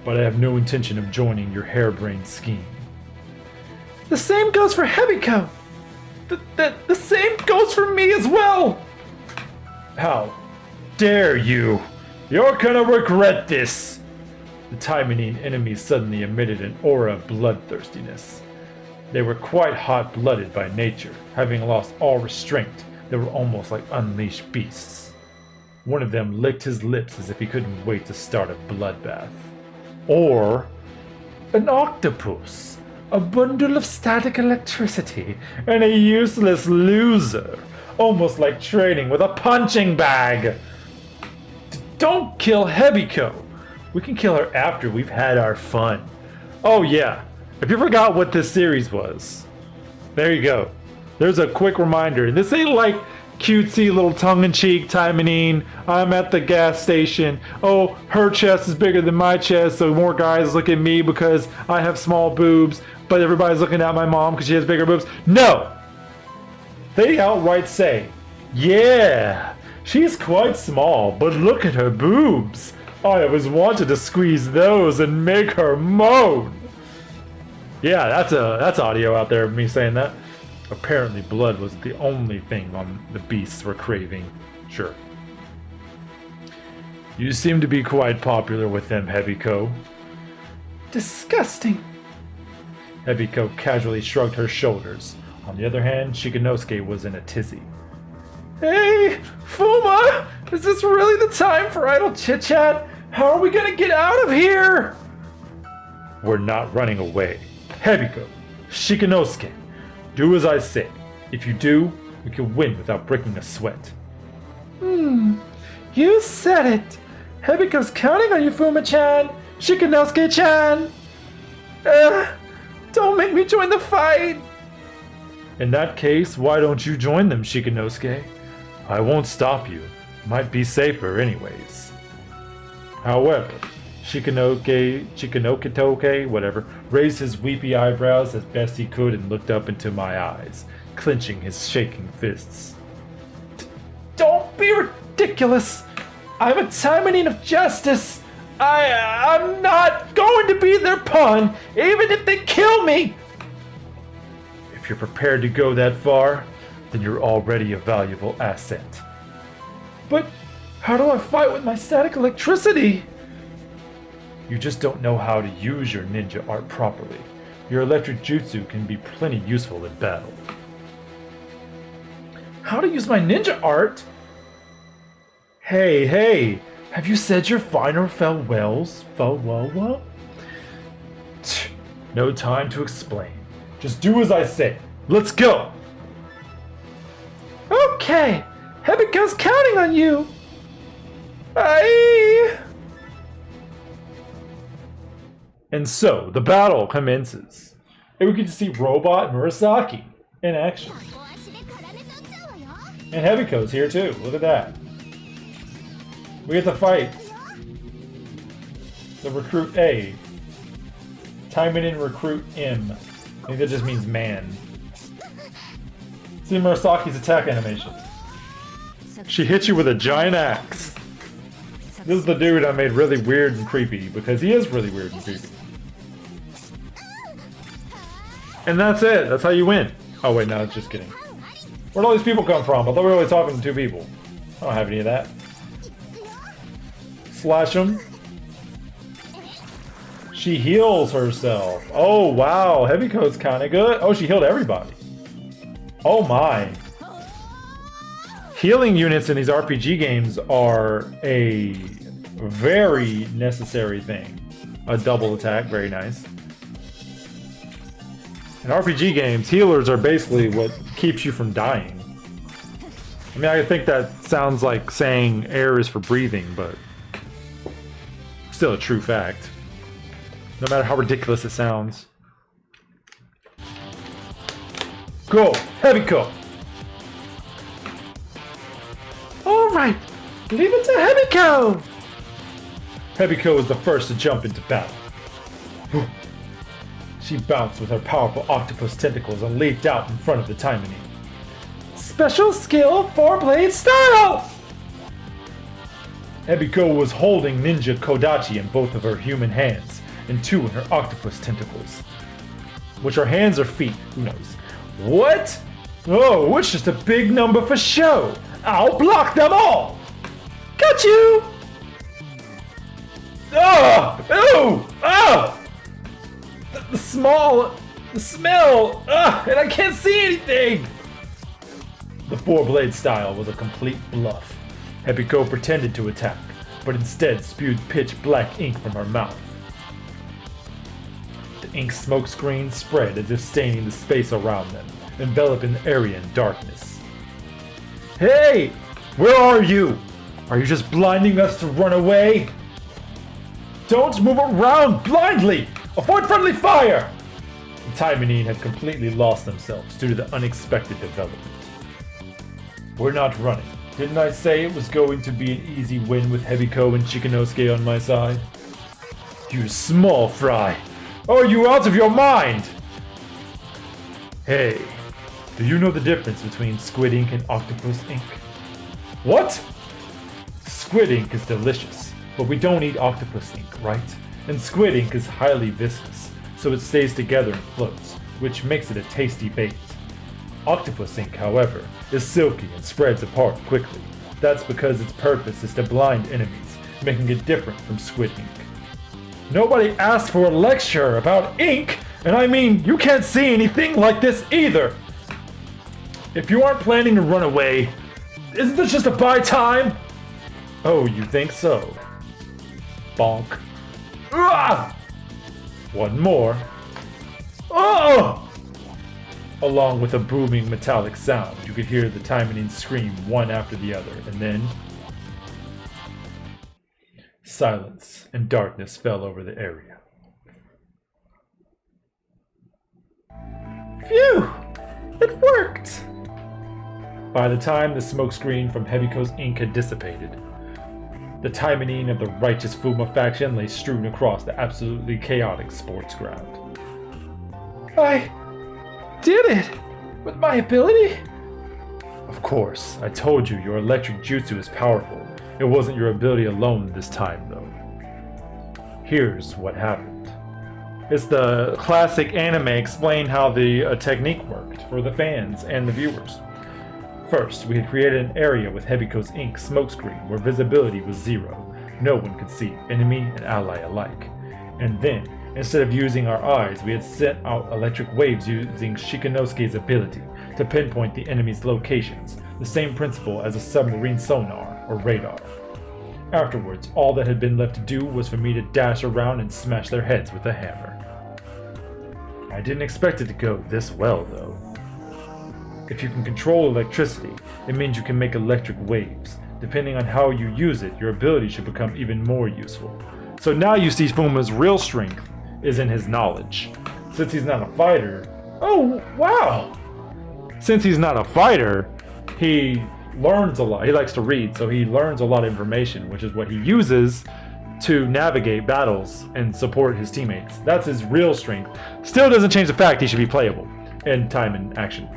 but I have no intention of joining your harebrained scheme. The same goes for Hebiko. The same goes for me as well. How dare you? You're gonna regret this! The Taimanin enemies suddenly emitted an aura of bloodthirstiness. They were quite hot-blooded by nature, having lost all restraint. They were almost like unleashed beasts. One of them licked his lips as if he couldn't wait to start a bloodbath. Or an octopus, a bundle of static electricity, and a useless loser, almost like training with a punching bag. Don't kill Hebiko. We can kill her after we've had our fun. Oh yeah, if you forgot what this series was, there you go. There's a quick reminder. And this ain't like cutesy little tongue-in-cheek Taimanin. I'm at the gas station. Oh, her chest is bigger than my chest, so more guys look at me because I have small boobs, but everybody's looking at my mom because she has bigger boobs. No! They outright say, yeah, she's quite small, but look at her boobs. I always wanted to squeeze those and make her moan. Yeah, that's audio out there of me saying that. Apparently blood was the only thing on the beasts were craving. Sure. You seem to be quite popular with them, Hebiko. Disgusting. Hebiko casually shrugged her shoulders. On the other hand, Shikanosuke was in a tizzy. Hey, Fuma! Is this really the time for idle chit-chat? How are we gonna get out of here? We're not running away. Hebiko, Shikanosuke, do as I say. If you do, we can win without breaking a sweat. You said it. Hebiko's counting on you, Fuma-chan. Shikanosuke-chan. Don't make me join the fight. In that case, why don't you join them, Shikanosuke? I won't stop you. Might be safer anyways. However, Shikanokitoke, whatever, raised his weepy eyebrows as best he could and looked up into my eyes, clenching his shaking fists. Don't be ridiculous. I'm a Taimanin of justice. I'm not going to be their pawn, even if they kill me. If you're prepared to go that far, then you're already a valuable asset. But how do I fight with my static electricity? You just don't know how to use your ninja art properly. Your electric jutsu can be plenty useful in battle. How to use my ninja art? Hey, have you said your final farewells? What? No time to explain. Just do as I say. Let's go! Okay, Hebiko's counting on you. Aye. And so, the battle commences. And we get to see Robot Murasaki in action. And Hebiko's here too, look at that. We get to fight the Recruit A. Taimanin Recruit M. I think that just means man. See Murasaki's attack animation. She hits you with a giant axe. This is the dude I made really weird and creepy, because he is really weird and creepy. And that's it. That's how you win. Oh wait, no, just kidding. Where'd all these people come from? I thought we were only talking to 2 people. I don't have any of that. Slash them. She heals herself. Oh wow, Hebiko's kind of good. Oh, she healed everybody. Oh my. Healing units in these RPG games are a very necessary thing. A double attack, very nice. In RPG games, healers are basically what keeps you from dying. I mean, I think that sounds like saying air is for breathing, but still a true fact. No matter how ridiculous it sounds. Go! Hebiko! Alright, leave it to Hebiko! Hebiko is the first to jump into battle. She bounced with her powerful octopus tentacles and leaped out in front of the Taimanin. Special skill 4-blade style! Hebiko was holding Ninja Kodachi in both of her human hands and 2 in her octopus tentacles. Which are hands or feet, who knows. What? Oh, it's just a big number for show. I'll block them all! Got you! Ah! Ew! Ah! The smell! Ah! And I can't see anything! The 4-blade style was a complete bluff. Hebiko pretended to attack, but instead spewed pitch black ink from her mouth. The ink smoke screen spread as if staining the space around them, enveloping the area in darkness. Hey! Where are you? Are you just blinding us to run away? Don't move around blindly! Avoid friendly fire! The Taimanin had completely lost themselves due to the unexpected development. We're not running. Didn't I say it was going to be an easy win with Hebiko and Chikanosuke on my side? You small fry! Are you out of your mind? Hey, do you know the difference between squid ink and octopus ink? What? Squid ink is delicious, but we don't eat octopus ink, right? And squid ink is highly viscous, so it stays together and floats, which makes it a tasty bait. Octopus ink, however, is silky and spreads apart quickly. That's because its purpose is to blind enemies, making it different from squid ink. Nobody asked for a lecture about ink, and I mean, you can't see anything like this either! If you aren't planning to run away, isn't this just a buy time? Oh, you think so? Bonk. Ah! One more. Oh! Along with a booming metallic sound, you could hear the Taimanin scream one after the other, and then silence and darkness fell over the area. Phew! It worked! By the time the smokescreen from Hebiko's ink had dissipated, the Taimanin of the righteous Fuma faction lay strewn across the absolutely chaotic sports ground. I did it! With my ability? Of course, I told you your electric jutsu is powerful. It wasn't your ability alone this time, though. Here's what happened. It's the classic anime explain how the technique worked for the fans and the viewers. First, we had created an area with Hebiko's ink smokescreen where visibility was 0. No one could see, enemy and ally alike. And then, instead of using our eyes, we had sent out electric waves using Shikanosuke's ability to pinpoint the enemy's locations, the same principle as a submarine sonar or radar. Afterwards, all that had been left to do was for me to dash around and smash their heads with a hammer. I didn't expect it to go this well, though. If you can control electricity, it means you can make electric waves. Depending on how you use it, your ability should become even more useful. So now you see Fuma's real strength is in his knowledge. Since he's not a fighter... Oh, wow! Since he's not a fighter, he learns a lot. He likes to read, so he learns a lot of information, which is what he uses to navigate battles and support his teammates. That's his real strength. Still doesn't change the fact he should be playable in time and action.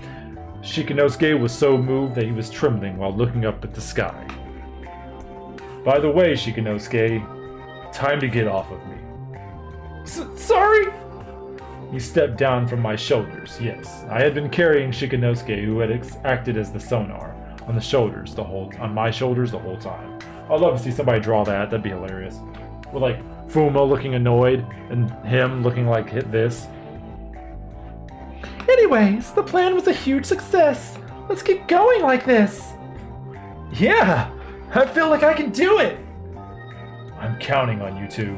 Shikanosuke was so moved that he was trembling while looking up at the sky. By the way, Shikanosuke, time to get off of me. Sorry? He stepped down from my shoulders. Yes, I had been carrying Shikanosuke, who had acted as the sonar, on my shoulders the whole time. I'd love to see somebody draw that. That'd be hilarious. With like Fuma looking annoyed and him looking like this. Anyways, the plan was a huge success. Let's keep going like this. Yeah, I feel like I can do it. I'm counting on you two.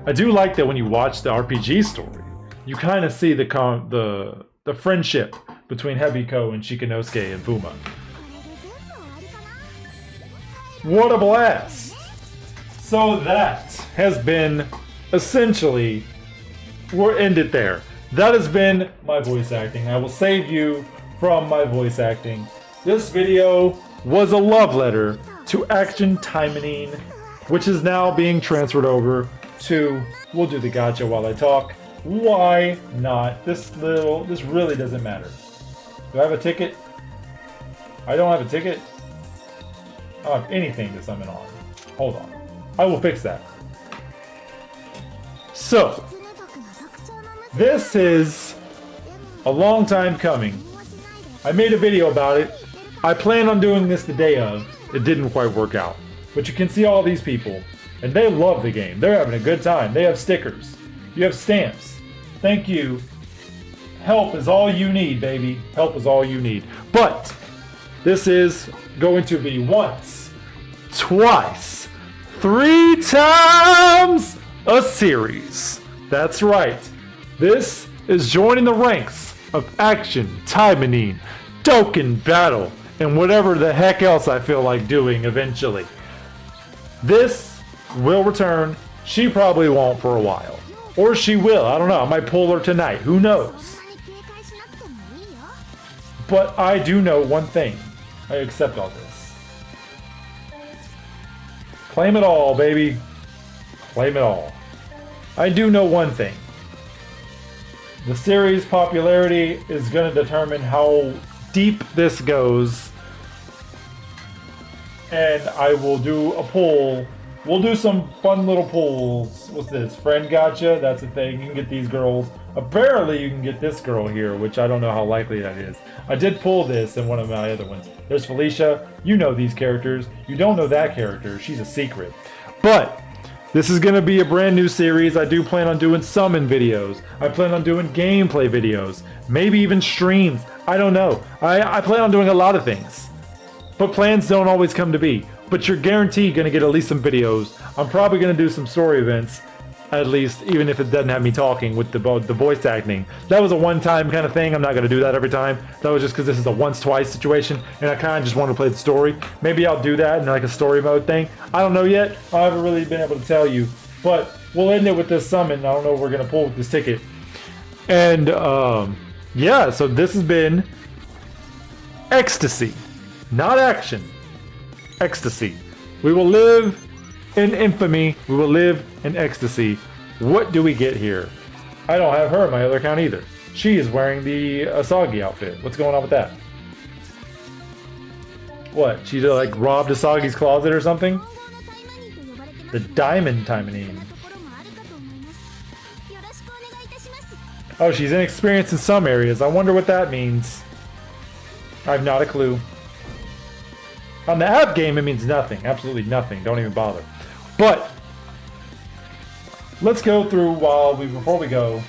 I do like that when you watch the RPG story, you kind of see the friendship between Hebiko and Shikanosuke and Fuma. What a blast! So that has been essentially, we'll end it there. That has been my voice acting. I will save you from my voice acting. This video was a love letter to Action Taimanin, which is now being transferred over to, we'll do the gacha while I talk. Why not? This really doesn't matter. Do I have a ticket? I don't have a ticket. I don't have anything to summon on. Hold on. I will fix that. So, this is a long time coming. I made a video about it. I planned on doing this the day of. It didn't quite work out. But you can see all these people, and they love the game. They're having a good time. They have stickers. You have stamps. Thank you. Help is all you need, baby. Help is all you need. But this is going to be once, twice, 3 times a series. That's right. This is joining the ranks of Action, Taimanin, Dokkan Battle, and whatever the heck else I feel like doing eventually. This will return. She probably won't for a while. Or she will. I don't know. I might pull her tonight. Who knows? But I do know one thing. I accept all this. Claim it all, baby. Claim it all. I do know one thing. The series' popularity is going to determine how deep this goes. And I will do a poll. We'll do some fun little polls. What's this? Friend Gacha? That's a thing. You can get these girls. Apparently you can get this girl here, which I don't know how likely that is. I did pull this in one of my other ones. There's Felicia. You know these characters. You don't know that character. She's a secret. But this is going to be a brand new series. I do plan on doing summon videos. I plan on doing gameplay videos. Maybe even streams. I don't know. I plan on doing a lot of things. But plans don't always come to be. But you're guaranteed going to get at least some videos. I'm probably going to do some story events. At least, even if it doesn't have me talking with the voice acting. That was a one-time kind of thing. I'm not going to do that every time. That was just because this is a once-twice situation. And I kind of just want to play the story. Maybe I'll do that in like a story mode thing. I don't know yet. I haven't really been able to tell you. But we'll end it with this summon. I don't know what we're going to pull with this ticket. And, yeah. So this has been EXTASY. Not Action. EXTASY. We will live in infamy. We will live in ecstasy. What do we get here? I don't have her in my other account either. She is wearing the Asagi outfit. What's going on with that? What? She like robbed Asagi's closet or something? The Diamond Taimanin. Oh, she's inexperienced in some areas. I wonder what that means. I have not a clue. On the app game, it means nothing. Absolutely nothing. Don't even bother. But let's go through before we go.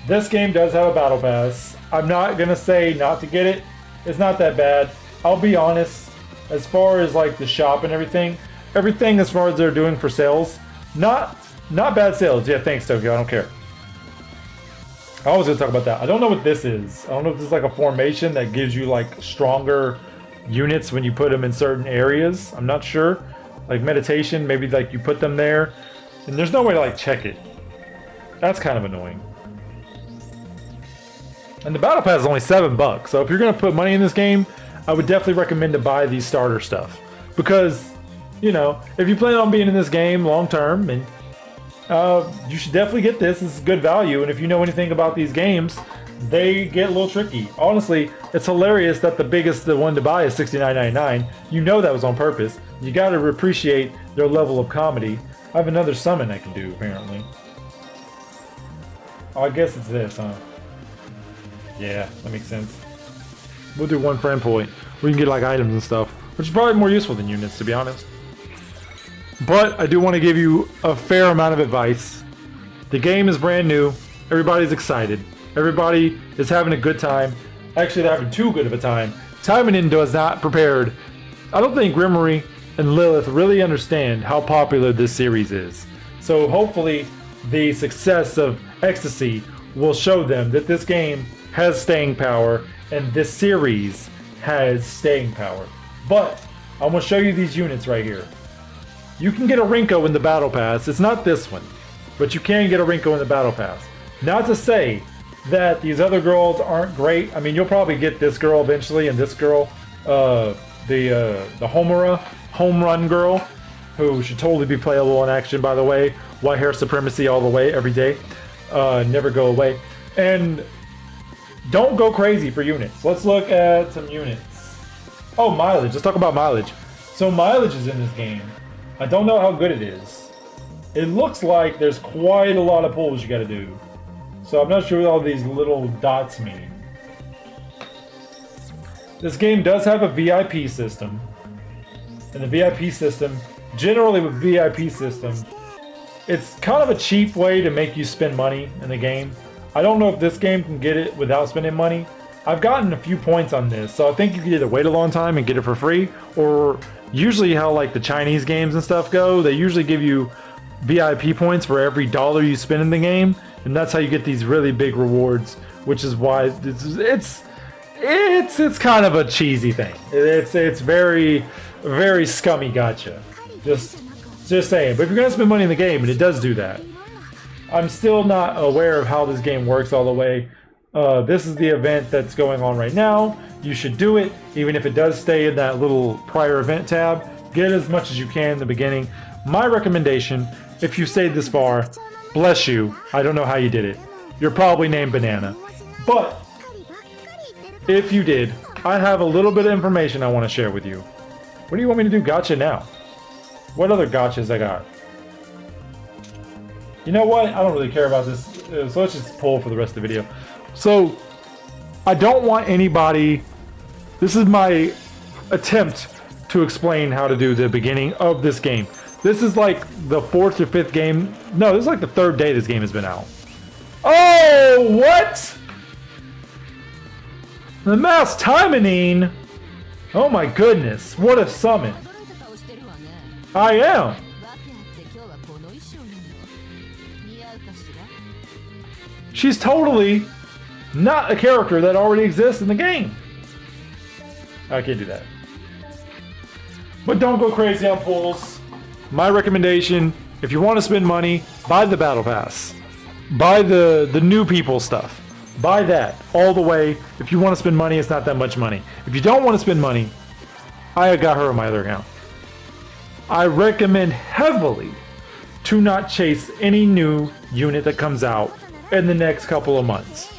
This game does have a battle pass. I'm not gonna say not to get it. It's not that bad. I'll be honest. As far as like the shop and everything as far as they're doing for sales, not bad sales. Yeah, thanks Tokyo. I don't care. I was gonna talk about that. I don't know what this is. I don't know if this is like a formation that gives you like stronger units when you put them in certain areas. I'm not sure. Like meditation, maybe like you put them there, and there's no way to like check it. That's kind of annoying. And the battle pass is only $7, so if you're gonna put money in this game, I would definitely recommend to buy these starter stuff, because you know if you plan on being in this game long term, and you should definitely get this. This is good value, and if you know anything about these games, they get a little tricky. Honestly, it's hilarious that the one to buy is $69.99. You know that was on purpose. You got to appreciate their level of comedy. I have another summon I can do apparently. Oh, I guess it's this, huh? Yeah, that makes sense. We'll do one friend point. We can get like items and stuff, which is probably more useful than units, to be honest. But I do want to give you a fair amount of advice. The game is brand new. Everybody's excited. Everybody is having a good time. Actually, they're having too good of a time. Taimanin was not prepared. I don't think Rimmery and Lilith really understand how popular this series is. So hopefully the success of EXTASY will show them that this game has staying power and this series has staying power. But I'm going to show you these units right here. You can get a Rinko in the battle pass. It's not this one, but you can get a Rinko in the battle pass. Not to say that these other girls aren't great. I mean, you'll probably get this girl eventually, and this girl, the Homura, home run girl, who should totally be playable in action, by the way. White hair supremacy all the way, every day. Never go away. And don't go crazy for units. Let's look at some units. Oh, mileage. Let's talk about mileage. So mileage is in this game. I don't know how good it is. It looks like there's quite a lot of pulls you gotta do. So I'm not sure what all these little dots mean. This game does have a VIP system. And the VIP system, generally with VIP system, it's kind of a cheap way to make you spend money in the game. I don't know if this game can get it without spending money. I've gotten a few points on this, so I think you can either wait a long time and get it for free, or usually how like the Chinese games and stuff go, they usually give you VIP points for every dollar you spend in the game, and that's how you get these really big rewards, which is why it's kind of a cheesy thing. It's very, very scummy gotcha. Just saying. But if you're gonna spend money in the game, and it does do that, I'm still not aware of how this game works all the way. This is the event that's going on right now. You should do it, even if it does stay in that little prior event tab. Get as much as you can in the beginning. My recommendation, if you stayed this far, bless you. I don't know how you did it. You're probably named Banana. But if you did, I have a little bit of information I want to share with you. What do you want me to do gotcha now? What other gotchas I got? You know what? I don't really care about this. So let's just pull for the rest of the video. So I don't want anybody... This is my attempt to explain how to do the beginning of this game. This is like the 4th or 5th game. No, this is like the 3rd day this game has been out. Oh, what? The Mass Taimanin? Oh my goodness, what a summon. I am. She's totally not a character that already exists in the game. I can't do that. But don't go crazy on pulls. My recommendation, if you want to spend money, buy the Battle Pass. Buy the new people stuff. Buy that all the way. If you want to spend money, it's not that much money. If you don't want to spend money, I got her on my other account. I recommend heavily to not chase any new unit that comes out in the next couple of months.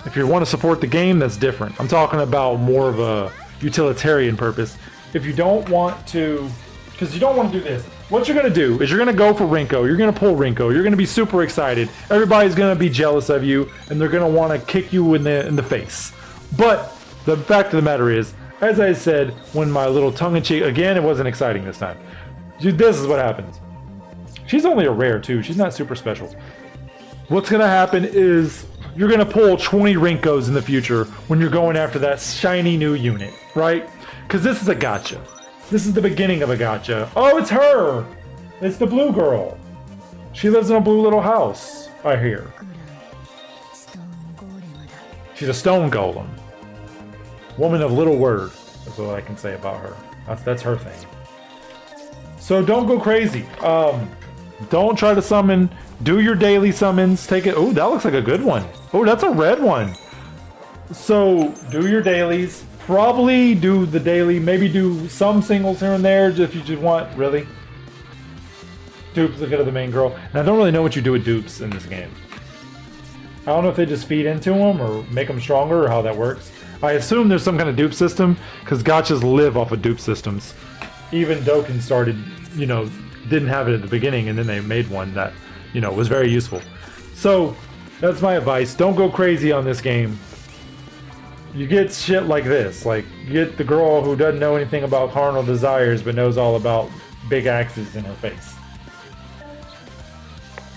If you want to support the game, that's different. I'm talking about more of a utilitarian purpose. If you don't want to, because you don't want to do this, what you're going to do is you're going to go for Rinko, you're going to pull Rinko, you're going to be super excited, everybody's going to be jealous of you, and they're going to want to kick you in the face. But the fact of the matter is, as I said, when my little tongue-in-cheek, again, it wasn't exciting this time. Dude, this is what happens. She's only a rare too. She's not super special. What's gonna happen is you're gonna pull 20 Rinkos in the future when you're going after that shiny new unit, right? Because this is a gacha. This is the beginning of a gacha. Oh, it's her! It's the blue girl. She lives in a blue little house, I hear. She's a stone golem. Woman of little word. That's what I can say about her. That's her thing. So don't go crazy. Don't try to summon. Do your daily summons. Take it. Oh, that looks like a good one. Oh, that's a red one. So do your dailies. Probably do the daily. Maybe do some singles here and there if you just want. Really. Dupes, look at the main girl. And I don't really know what you do with dupes in this game. I don't know if they just feed into them or make them stronger or how that works. I assume there's some kind of dupe system because gachas live off of dupe systems. Even Dokkan started, you know, didn't have it at the beginning and then they made one that, you know, was very useful. So that's my advice. Don't go crazy on this game. You get shit like this. Like, you get the girl who doesn't know anything about carnal desires but knows all about big axes in her face.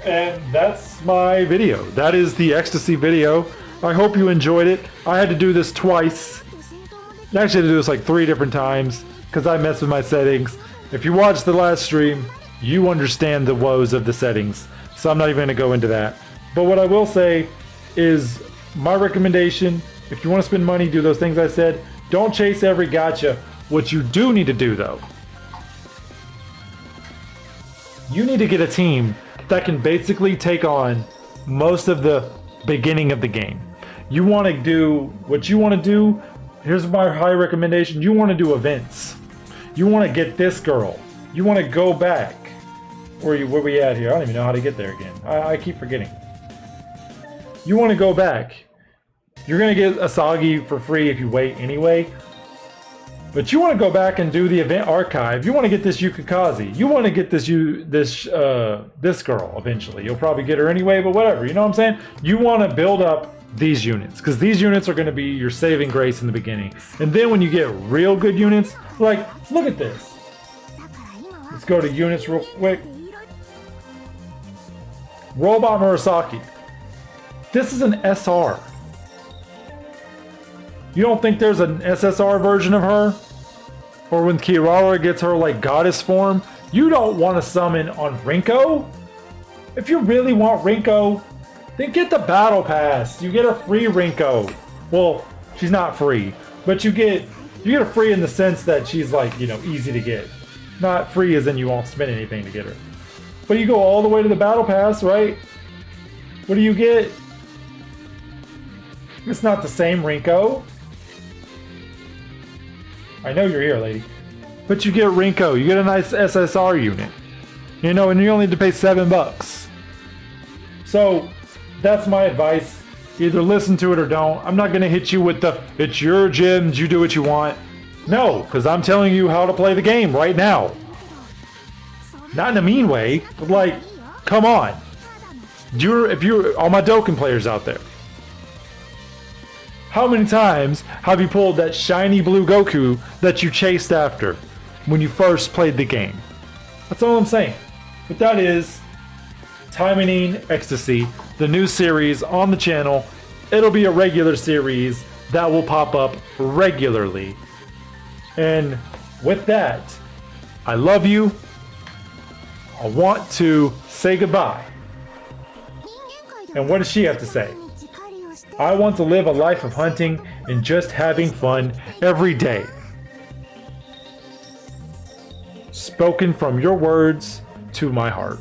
And that's my video. That is the EXTASY video. I hope you enjoyed it. I had to do this twice. I actually had to do this like 3 different times because I messed with my settings. If you watched the last stream, you understand the woes of the settings. So I'm not even going to go into that. But what I will say is my recommendation, if you want to spend money, do those things I said. Don't chase every gacha. What you do need to do though, you need to get a team that can basically take on most of the beginning of the game. You want to do what you want to do. Here's my high recommendation. You want to do events. You want to get this girl. You want to go back. Where we at here? I don't even know how to get there again. I keep forgetting. You want to go back. You're going to get Asagi for free if you wait anyway. But you want to go back and do the event archive. You want to get this Yukikaze. You want to get this girl eventually. You'll probably get her anyway, but whatever. You know what I'm saying? You want to build up these units because these units are going to be your saving grace in the beginning. And then when you get real good units, like, look at this. Let's go to units real quick. Robot Murasaki. This is an SR. You don't think there's an SSR version of her? Or when Kirara gets her like goddess form? You don't want to summon on Rinko? If you really want Rinko, then get the battle pass. You get a free Rinko. Well, she's not free, but you get her free in the sense that she's like, you know, easy to get. Not free as in you won't spend anything to get her. But you go all the way to the battle pass, right? What do you get? It's not the same Rinko. I know you're here, lady. But you get Rinko. You get a nice SSR unit. You know, and you only need to pay $7. So, that's my advice. Either listen to it or don't. I'm not going to hit you with the, it's your gyms, you do what you want. No, because I'm telling you how to play the game right now. Not in a mean way, but like, come on. If you're all my Dokkan players out there, how many times have you pulled that shiny blue Goku that you chased after when you first played the game? That's all I'm saying. But that is Taimanin EXTASY, the new series on the channel. It'll be a regular series that will pop up regularly. And with that, I love you. I want to say goodbye. And what does she have to say? I want to live a life of hunting and just having fun every day. Spoken from your words to my heart.